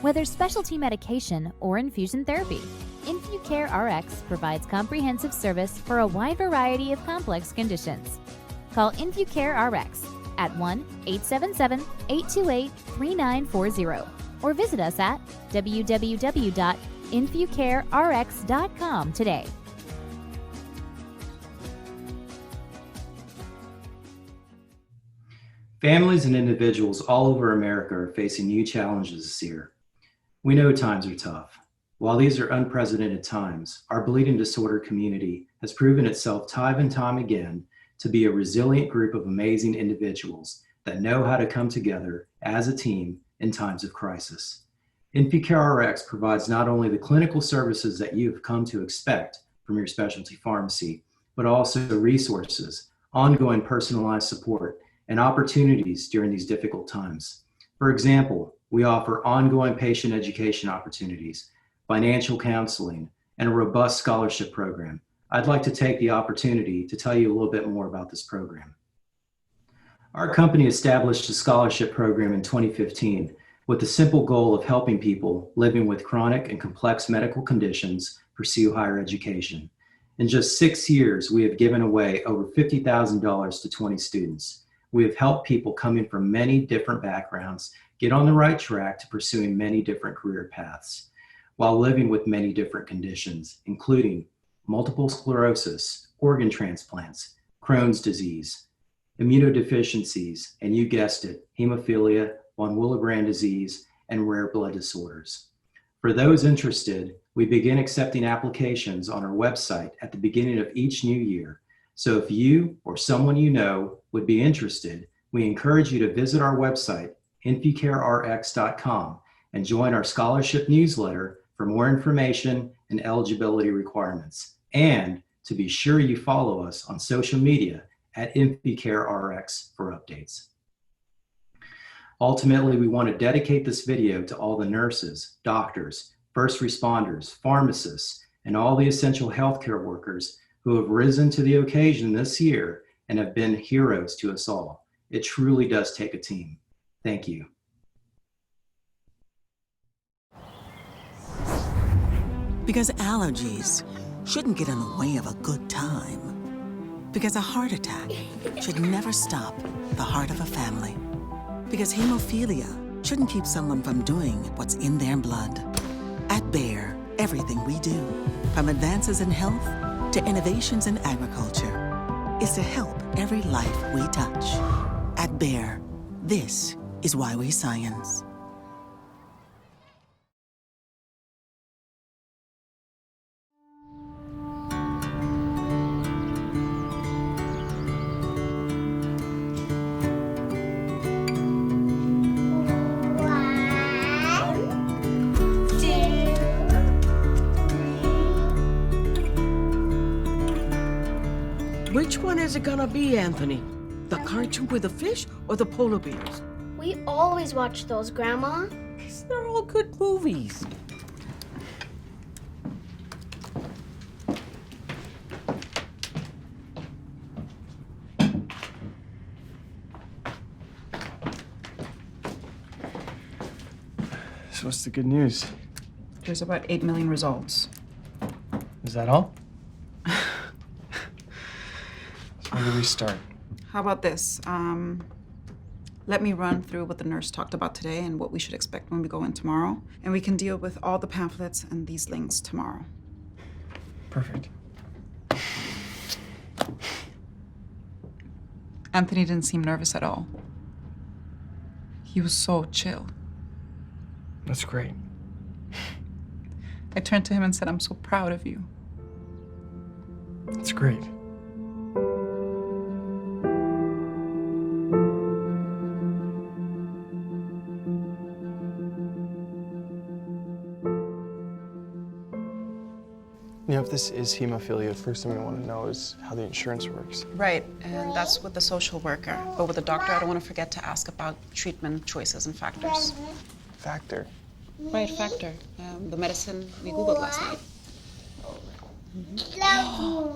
Whether specialty medication or infusion therapy, InfuCareRx provides comprehensive service for a wide variety of complex conditions. Call InfuCareRx at 1-877-828-3940 or visit us at www.InfuCareRx.com today. Families and individuals all over America are facing new challenges this year. We know times are tough. While these are unprecedented times, our bleeding disorder community has proven itself time and time again to be a resilient group of amazing individuals that know how to come together as a team in times of crisis. InfuCareRx provides not only the clinical services that you have come to expect from your specialty pharmacy, but also resources, ongoing personalized support, and opportunities during these difficult times. For example, we offer ongoing patient education opportunities, financial counseling, and a robust scholarship program. I'd like to take the opportunity to tell you a little bit more about this program. Our company established a scholarship program in 2015 with the simple goal of helping people living with chronic and complex medical conditions pursue higher education. In just 6 years, we have given away over $50,000 to 20 students. We have helped people coming from many different backgrounds get on the right track to pursuing many different career paths while living with many different conditions, including multiple sclerosis, organ transplants, Crohn's disease, immunodeficiencies, and you guessed it, hemophilia, von Willebrand disease, and rare blood disorders. For those interested, we begin accepting applications on our website at the beginning of each new year. So if you or someone you know would be interested, we encourage you to visit our website, InfuCareRx.com, and join our scholarship newsletter for more information and eligibility requirements. And to be sure you follow us on social media at InfuCareRx for updates. Ultimately, we want to dedicate this video to all the nurses, doctors, first responders, pharmacists, and all the essential healthcare workers who have risen to the occasion this year and have been heroes to us all. It truly does take a team. Thank you. Because allergies shouldn't get in the way of a good time. Because a heart attack should never stop the heart of a family. Because hemophilia shouldn't keep someone from doing what's in their blood. At Bayer, everything we do, from advances in health to innovations in agriculture, is to help every life we touch. At Bayer, this is why we science. Which one is it gonna be, Anthony? The cartoon with the fish or the polar bears? We always watch those, Grandma. They're all good movies. So what's the good news? There's about 8 million results. Is that all? Where do we start? How about this? Let me run through what the nurse talked about today and what we should expect when we go in tomorrow. And we can deal with all the pamphlets and these links tomorrow. Perfect. Anthony didn't seem nervous at all. He was so chill. That's great. I turned to him and said, I'm so proud of you. That's great. You know, if this is hemophilia, the first thing we want to know is how the insurance works. Right, and that's with the social worker. But with the doctor, I don't want to forget to ask about treatment choices and factors. Factor? Right, factor. The medicine we Googled last night. Come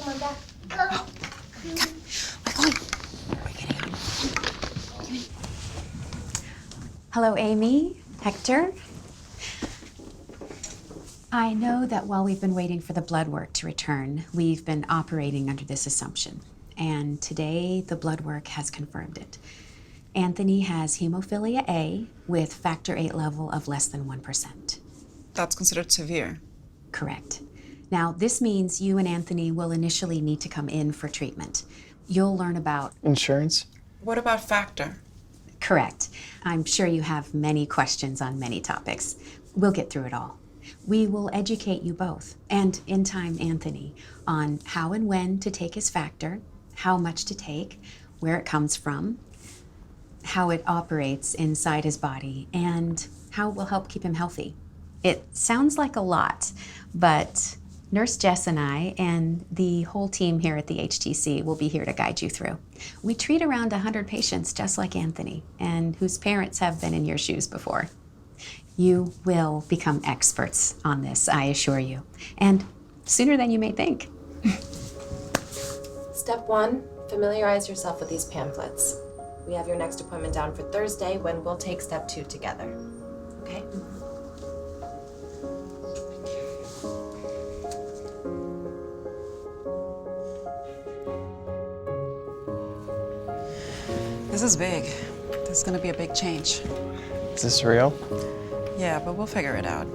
on, back. Go. Hello, Amy, Hector. I know that while we've been waiting for the blood work to return, we've been operating under this assumption. And today, the blood work has confirmed it. Anthony has hemophilia A with factor VIII level of less than 1%. That's considered severe. Correct. Now, this means you and Anthony will initially need to come in for treatment. You'll learn about insurance. What about factor? Correct. I'm sure you have many questions on many topics. We'll get through it all. We will educate you both, and in time, Anthony, on how and when to take his factor, how much to take, where it comes from, how it operates inside his body, and how it will help keep him healthy. It sounds like a lot, but Nurse Jess and I and the whole team here at the HTC will be here to guide you through. We treat around 100 patients just like Anthony, and whose parents have been in your shoes before. You will become experts on this, I assure you, and sooner than you may think. Step 1, familiarize yourself with these pamphlets. We have your next appointment down for Thursday when we'll take step 2 together. Okay? This is big. This is gonna be a big change. Is this real? Yeah, but we'll figure it out.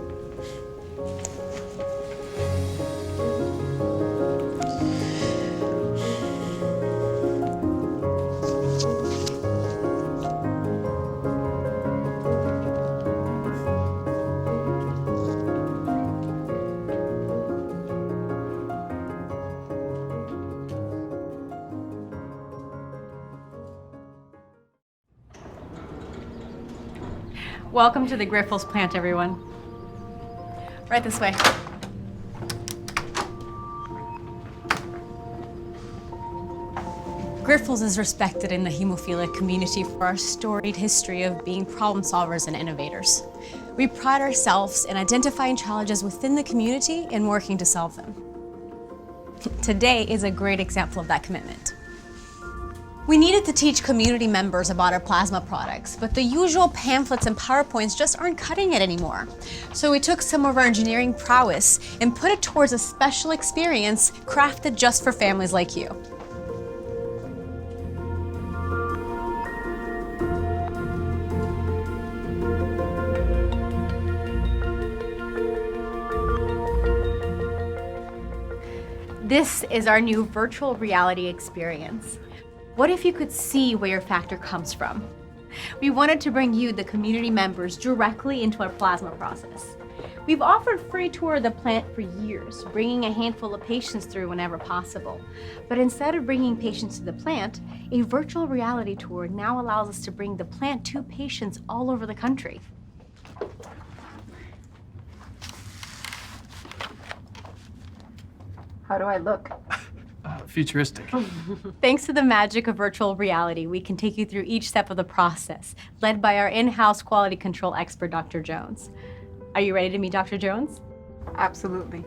Welcome to the Grifols plant, everyone. Right this way. Grifols is respected in the hemophilia community for our storied history of being problem solvers and innovators. We pride ourselves in identifying challenges within the community and working to solve them. Today is a great example of that commitment. We needed to teach community members about our plasma products, but the usual pamphlets and PowerPoints just aren't cutting it anymore. So we took some of our engineering prowess and put it towards a special experience crafted just for families like you. This is our new virtual reality experience. What if you could see where your factor comes from? We wanted to bring you, the community members, directly into our plasma process. We've offered free tour of the plant for years, bringing a handful of patients through whenever possible. But instead of bringing patients to the plant, a virtual reality tour now allows us to bring the plant to patients all over the country. How do I look? Futuristic. Thanks to the magic of virtual reality, we can take you through each step of the process, led by our in-house quality control expert, Dr. Jones. Are you ready to meet Dr. Jones? Absolutely.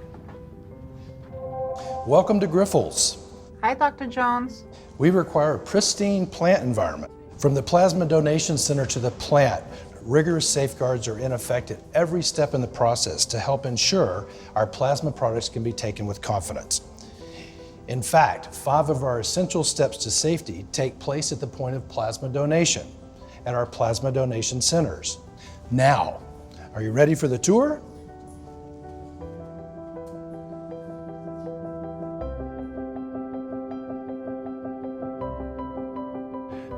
Welcome to Grifols. Hi, Dr. Jones. We require a pristine plant environment. From the Plasma Donation Center to the plant, rigorous safeguards are in effect at every step in the process to help ensure our plasma products can be taken with confidence. In fact, 5 of our essential steps to safety take place at the point of plasma donation at our plasma donation centers. Now, are you ready for the tour?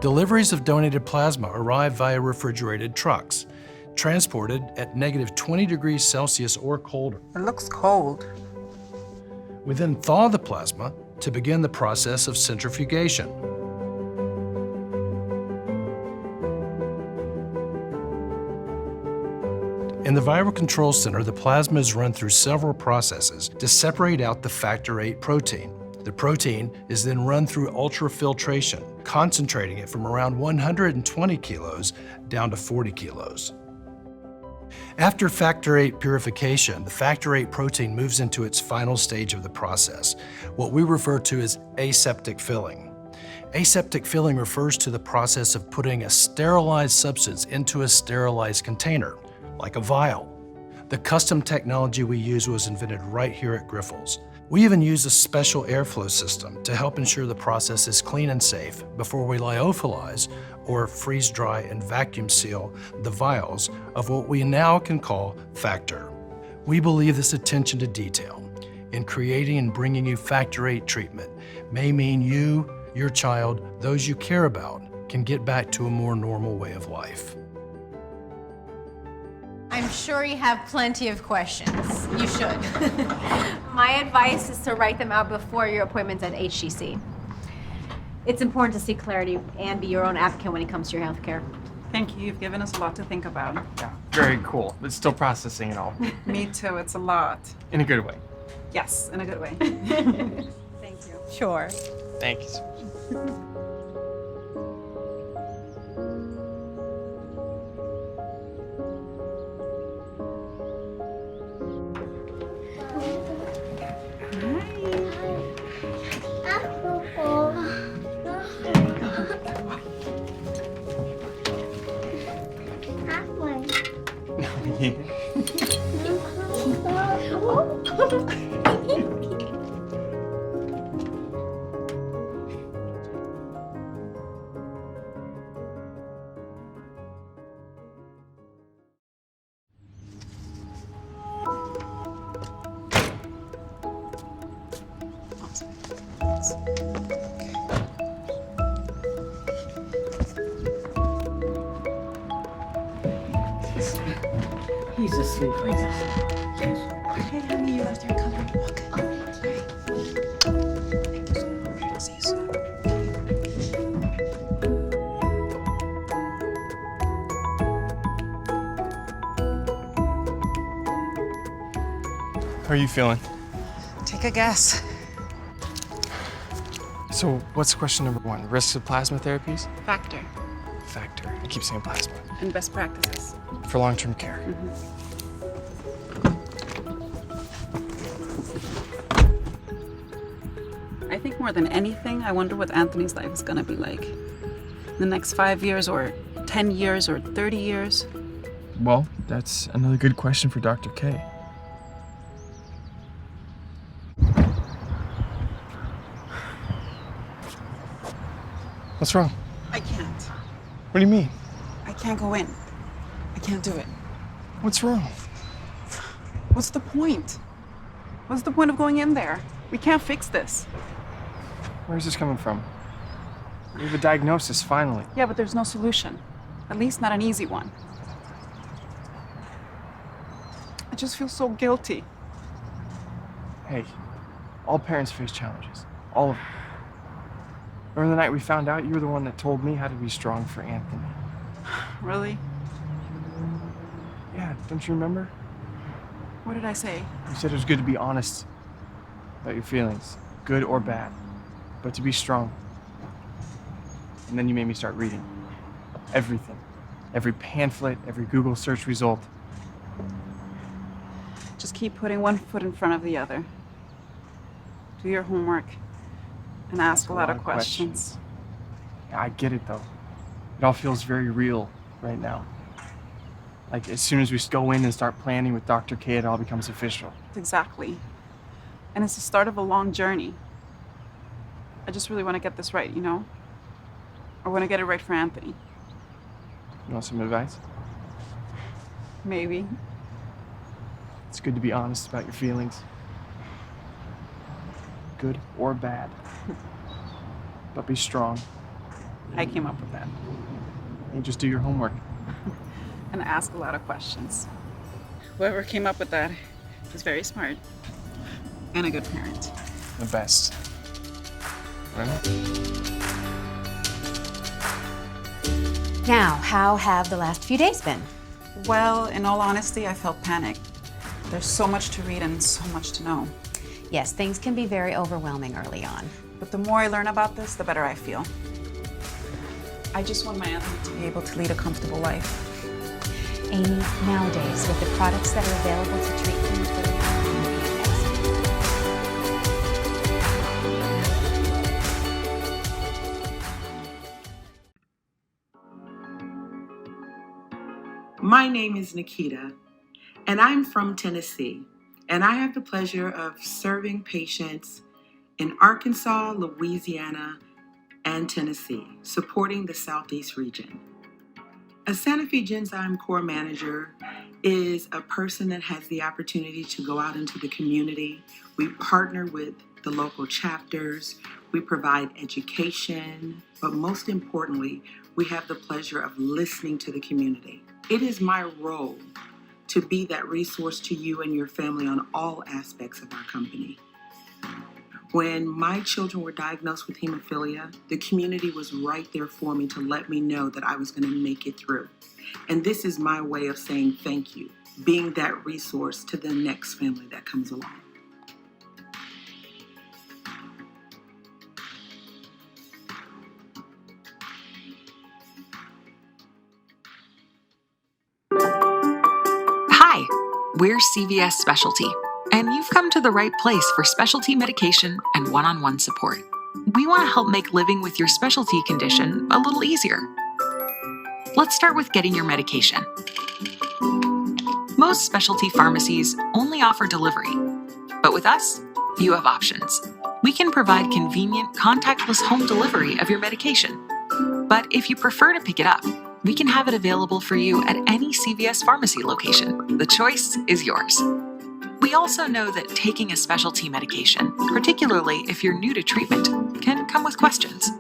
Deliveries of donated plasma arrive via refrigerated trucks, transported at -20 degrees Celsius or colder. It looks cold. We then thaw the plasma to begin the process of centrifugation. In the Viral Control Center, the plasma is run through several processes to separate out the Factor VIII protein. The protein is then run through ultrafiltration, concentrating it from around 120 kilos down to 40 kilos. After Factor VIII purification, the Factor VIII protein moves into its final stage of the process, what we refer to as aseptic filling. Aseptic filling refers to the process of putting a sterilized substance into a sterilized container, like a vial. The custom technology we use was invented right here at Grifols. We even use a special airflow system to help ensure the process is clean and safe before we lyophilize or freeze dry and vacuum seal the vials of what we now can call Factor. We believe this attention to detail in creating and bringing you Factor VIII treatment may mean you, your child, those you care about can get back to a more normal way of life. I'm sure you have plenty of questions. You should. My advice is to write them out before your appointments at HCC. It's important to seek clarity and be your own advocate when it comes to your healthcare. Thank you. You've given us a lot to think about. Yeah, very cool. But still processing it all. Me too. It's a lot. In a good way. Yes, in a good way. Thank you. Sure. Thank you so much. He's asleep right now. Hey, honey, you left your cover. Okay. How are you feeling? Take a guess. So what's question number 1? Risks of plasma therapies? Factor Factor. I keep saying plasma. and best practices. For long-term care. I I think more than anything, I wonder what Anthony's life is gonna be like. In the next 5 years, or 10 years, or 30 years. Well, that's another good question for Dr. K. What's wrong? I can't. What do you mean? I can't go in. I can't do it. What's wrong? What's the point? What's the point of going in there? We can't fix this. Where's this coming from? We have a diagnosis, finally. Yeah, but there's no solution. At least not an easy one. I just feel so guilty. Hey, all parents face challenges. All of them. Remember the night we found out, you were the one that told me how to be strong for Anthony. Really? Yeah, don't you remember? What did I say? You said it was good to be honest about your feelings, good or bad, but to be strong. And then you made me start reading. Everything. Every pamphlet, every Google search result. Just keep putting one foot in front of the other. Do your homework and ask a lot of questions. Yeah, I get it though. It all feels very real right now. Like as soon as we go in and start planning with Dr. K, it all becomes official. Exactly. And it's the start of a long journey. I just really want to get this right, you know? I want to get it right for Anthony. You want some advice? Maybe. It's good to be honest about your feelings. Good or bad. But be strong. I came up with that. And just do your homework. And ask a lot of questions. Whoever came up with that is very smart. And a good parent. The best. Right? Now, how have the last few days been? Well, in all honesty, I felt panicked. There's so much to read and so much to know. Yes, things can be very overwhelming early on. But the more I learn about this, the better I feel. I just want my Anthony to be able to lead a comfortable life. Amy, nowadays, with the products that are available to treat hemophilia, My name is Nikita, and I'm from Tennessee, and I have the pleasure of serving patients in Arkansas, Louisiana, and Tennessee, supporting the Southeast region. A Sanofi Genzyme Core Manager is a person that has the opportunity to go out into the community. We partner with the local chapters, we provide education, but most importantly, we have the pleasure of listening to the community. It is my role to be that resource to you and your family on all aspects of our company. When my children were diagnosed with hemophilia, the community was right there for me to let me know that I was going to make it through. And this is my way of saying thank you, being that resource to the next family that comes along. Hi, we're CVS Specialty, and you've come to the right place for specialty medication and one-on-one support. We want to help make living with your specialty condition a little easier. Let's start with getting your medication. Most specialty pharmacies only offer delivery, but with us, you have options. We can provide convenient, contactless home delivery of your medication. But if you prefer to pick it up, we can have it available for you at any CVS pharmacy location. The choice is yours. We also know that taking a specialty medication, particularly if you're new to treatment, can come with questions.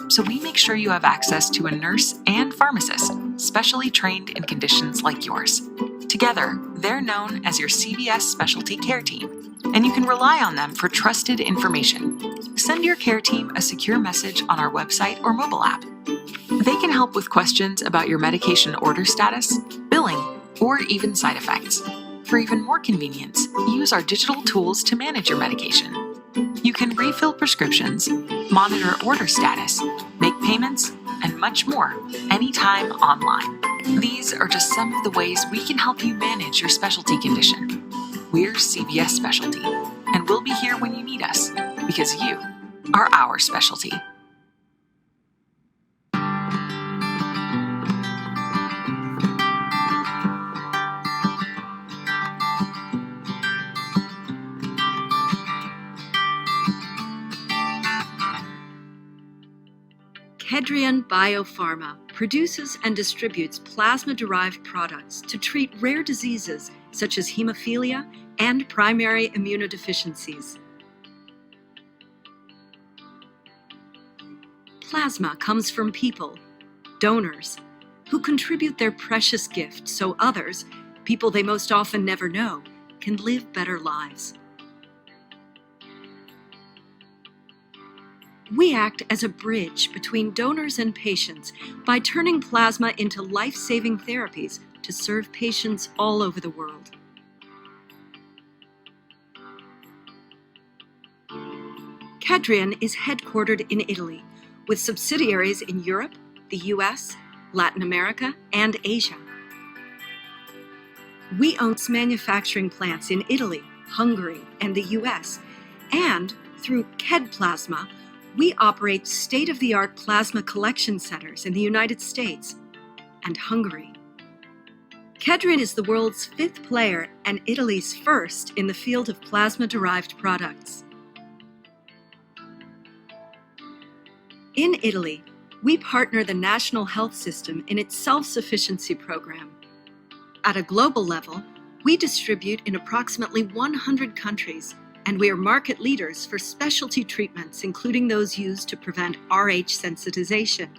So we make sure you have access to a nurse and pharmacist specially trained in conditions like yours. Together, they're known as your CVS Specialty Care Team, and you can rely on them for trusted information. Send your care team a secure message on our website or mobile app. They can help with questions about your medication order status, billing, or even side effects. For even more convenience, use our digital tools to manage your medication. You can refill prescriptions, monitor order status, make payments, and much more anytime online. These are just some of the ways we can help you manage your specialty condition. We're CVS Specialty, and we'll be here when you need us, because you are our specialty. Kedrion Biopharma produces and distributes plasma-derived products to treat rare diseases such as hemophilia and primary immunodeficiencies. Plasma comes from people, donors, who contribute their precious gift so others, people they most often never know, can live better lives. We act as a bridge between donors and patients by turning plasma into life-saving therapies to serve patients all over the world. Kedrion is headquartered in Italy, with subsidiaries in Europe, the US, Latin America, and Asia. We own manufacturing plants in Italy, Hungary, and the US, and through KedPlasma, we operate state-of-the-art plasma collection centers in the United States and Hungary. Kedrion is the world's 5th player and Italy's first in the field of plasma-derived products. In Italy, we partner the national health system in its self-sufficiency program. At a global level, we distribute in approximately 100 countries, and we are market leaders for specialty treatments, including those used to prevent Rh sensitization.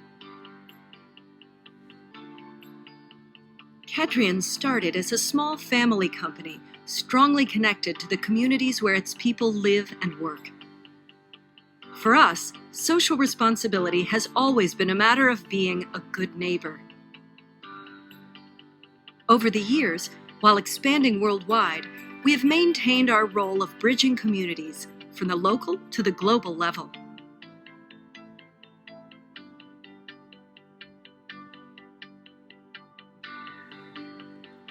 Kedrion started as a small family company, strongly connected to the communities where its people live and work. For us, social responsibility has always been a matter of being a good neighbor. Over the years, while expanding worldwide, we have maintained our role of bridging communities from the local to the global level.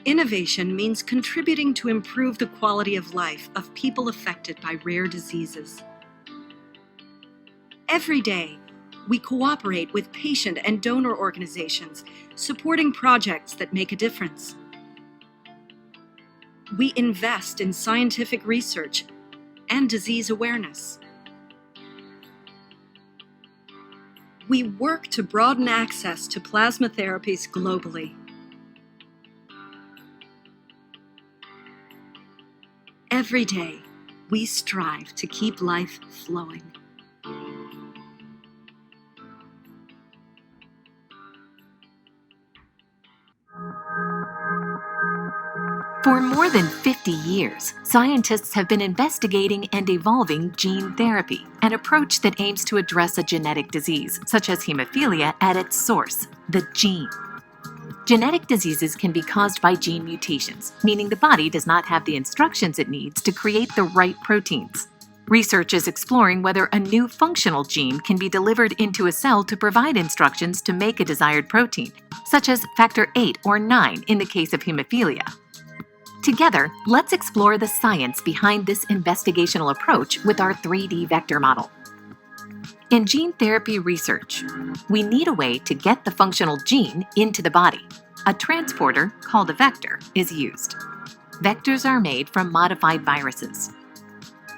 Innovation means contributing to improve the quality of life of people affected by rare diseases. Every day, we cooperate with patient and donor organizations, supporting projects that make a difference. We invest in scientific research and disease awareness. We work to broaden access to plasma therapies globally. Every day, we strive to keep life flowing. For more than 50 years, scientists have been investigating and evolving gene therapy, an approach that aims to address a genetic disease, such as hemophilia, at its source, the gene. Genetic diseases can be caused by gene mutations, meaning the body does not have the instructions it needs to create the right proteins. Research is exploring whether a new functional gene can be delivered into a cell to provide instructions to make a desired protein, such as factor VIII or IX in the case of hemophilia. Together, let's explore the science behind this investigational approach with our 3D vector model. In gene therapy research, we need a way to get the functional gene into the body. A transporter, called a vector, is used. Vectors are made from modified viruses.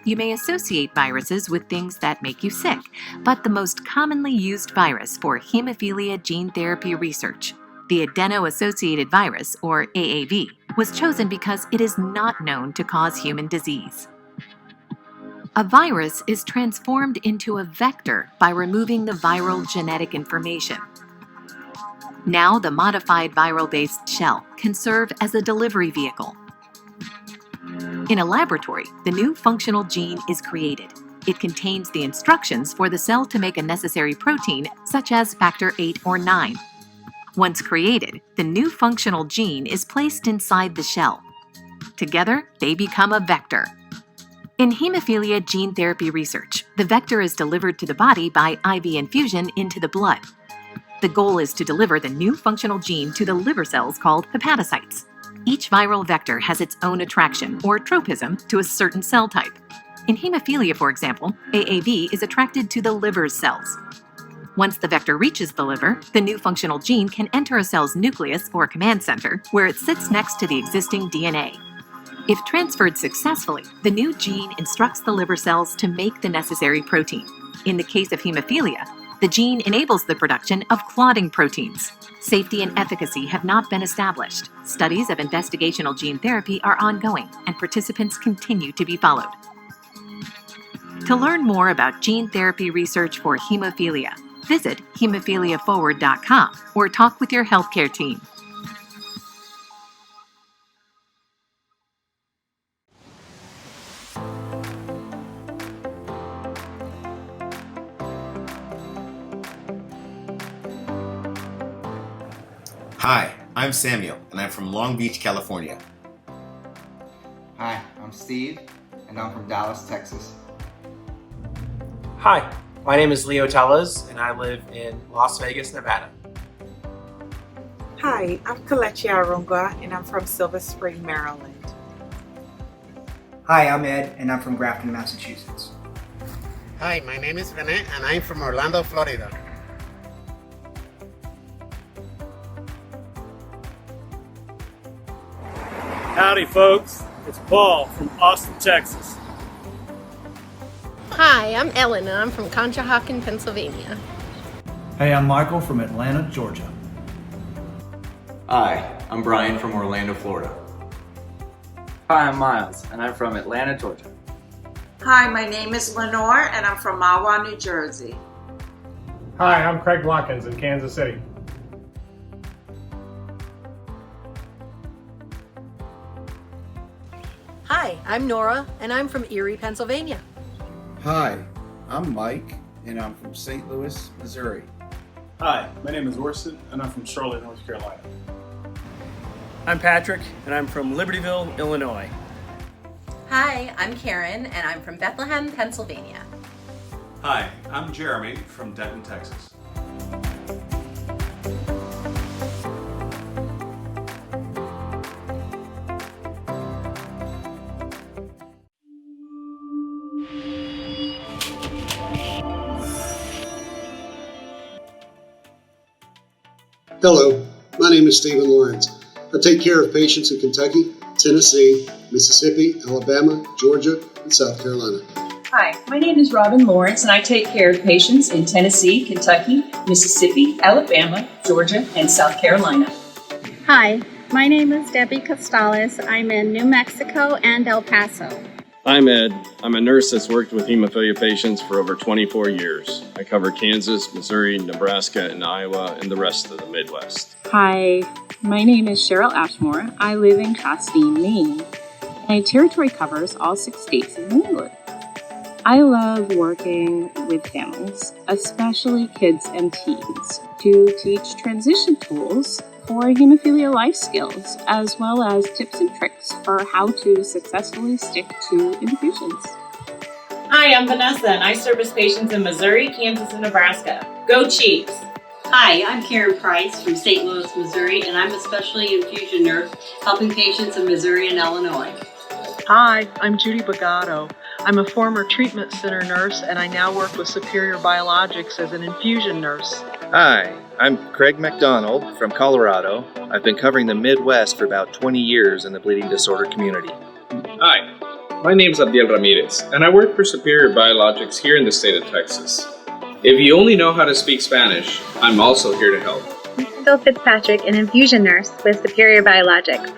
You may associate viruses with things that make you sick, but the most commonly used virus for hemophilia gene therapy research, the adeno-associated virus, or AAV, was chosen because it is not known to cause human disease. A virus is transformed into a vector by removing the viral genetic information. Now the modified viral-based shell can serve as a delivery vehicle. In a laboratory, the new functional gene is created. It contains the instructions for the cell to make a necessary protein, such as factor VIII or IX. Once created, the new functional gene is placed inside the shell. Together, they become a vector. In hemophilia gene therapy research, the vector is delivered to the body by IV infusion into the blood. The goal is to deliver the new functional gene to the liver cells called hepatocytes. Each viral vector has its own attraction, or tropism, to a certain cell type. In hemophilia, for example, AAV is attracted to the liver's cells. Once the vector reaches the liver, the new functional gene can enter a cell's nucleus or command center, where it sits next to the existing DNA. If transferred successfully, the new gene instructs the liver cells to make the necessary protein. In the case of hemophilia, the gene enables the production of clotting proteins. Safety and efficacy have not been established. Studies of investigational gene therapy are ongoing, and participants continue to be followed. To learn more about gene therapy research for hemophilia, visit hemophiliaforward.com or talk with your healthcare team. Hi, I'm Samuel, and I'm from Long Beach, California. Hi, I'm Steve, and I'm from Dallas, Texas. Hi, my name is Leo Tellez, and I live in Las Vegas, Nevada. Hi, I'm Kelechi Arunga, and I'm from Silver Spring, Maryland. Hi, I'm Ed, and I'm from Grafton, Massachusetts. Hi, my name is Rene, and I'm from Orlando, Florida. Howdy, folks. It's Paul from Austin, Texas. Hi, I'm Ellen, and I'm from Conshohocken, Pennsylvania. Hey, I'm Michael from Atlanta, Georgia. Hi, I'm Brian from Orlando, Florida. Hi, I'm Miles, and I'm from Atlanta, Georgia. Hi, my name is Lenore, and I'm from Mahwah, New Jersey. Hi, I'm Craig Watkins in Kansas City. Hi, I'm Nora, and I'm from Erie, Pennsylvania. Hi, I'm Mike, and I'm from St. Louis, Missouri. Hi, my name is Orson, and I'm from Charlotte, North Carolina. I'm Patrick, and I'm from Libertyville, Illinois. Hi, I'm Karen, and I'm from Bethlehem, Pennsylvania. Hi, I'm Jeremy from Denton, Texas. Hello, my name is Stephen Lawrence. I take care of patients in Kentucky, Tennessee, Mississippi, Alabama, Georgia, and South Carolina. Hi, my name is Robin Lawrence, and I take care of patients in Tennessee, Kentucky, Mississippi, Alabama, Georgia, and South Carolina. Hi, my name is Debbie Costales. I'm in New Mexico and El Paso. I'm Ed. I'm a nurse that's worked with hemophilia patients for over 24 years. I cover Kansas, Missouri, Nebraska, and Iowa, and the rest of the Midwest. Hi, my name is Cheryl Ashmore. I live in Chastine, Maine. My territory covers all 6 states in New England. I love working with families, especially kids and teens, to teach transition tools for hemophilia life skills, as well as tips and tricks for how to successfully stick to infusions. Hi, I'm Vanessa, and I service patients in Missouri, Kansas, and Nebraska. Go Chiefs! Hi, I'm Karen Price from St. Louis, Missouri, and I'm a specialty infusion nurse helping patients in Missouri and Illinois. Hi, I'm Judy Bagato. I'm a former treatment center nurse, and I now work with Superior Biologics as an infusion nurse. Hi, I'm Craig McDonald from Colorado. I've been covering the Midwest for about 20 years in the bleeding disorder community. Hi, my name's Abdiel Ramirez, and I work for Superior Biologics here in the state of Texas. If you only know how to speak Spanish, I'm also here to help. I'm Phil Fitzpatrick, an infusion nurse with Superior Biologics.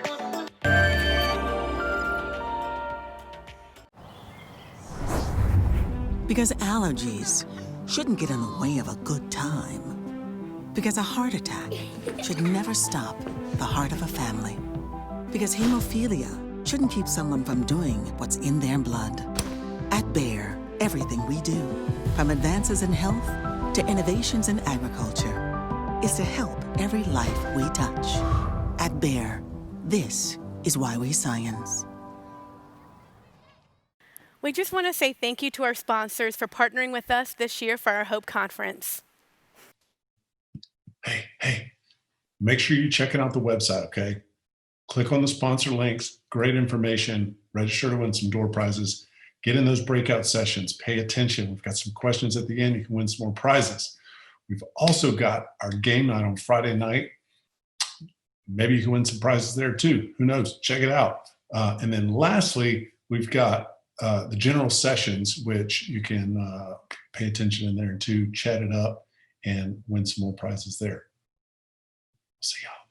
Because allergies shouldn't get in the way of a good time. Because a heart attack should never stop the heart of a family. Because hemophilia shouldn't keep someone from doing what's in their blood. At Bayer, everything we do, from advances in health to innovations in agriculture, is to help every life we touch. At Bayer, this is why we science. We just want to say thank you to our sponsors for partnering with us this year for our Hope Conference. Hey, make sure you're checking out the website, okay? Click on the sponsor links, great information, register to win some door prizes, Get in those breakout sessions. Pay attention. We've got some questions at the end. You can win some more prizes. We've also got our game night on Friday night. Maybe you can win some prizes there too. Who knows? Check it out. And then lastly, we've got the general sessions, which you can pay attention in there too, chat it up, and win some more prizes there. See y'all.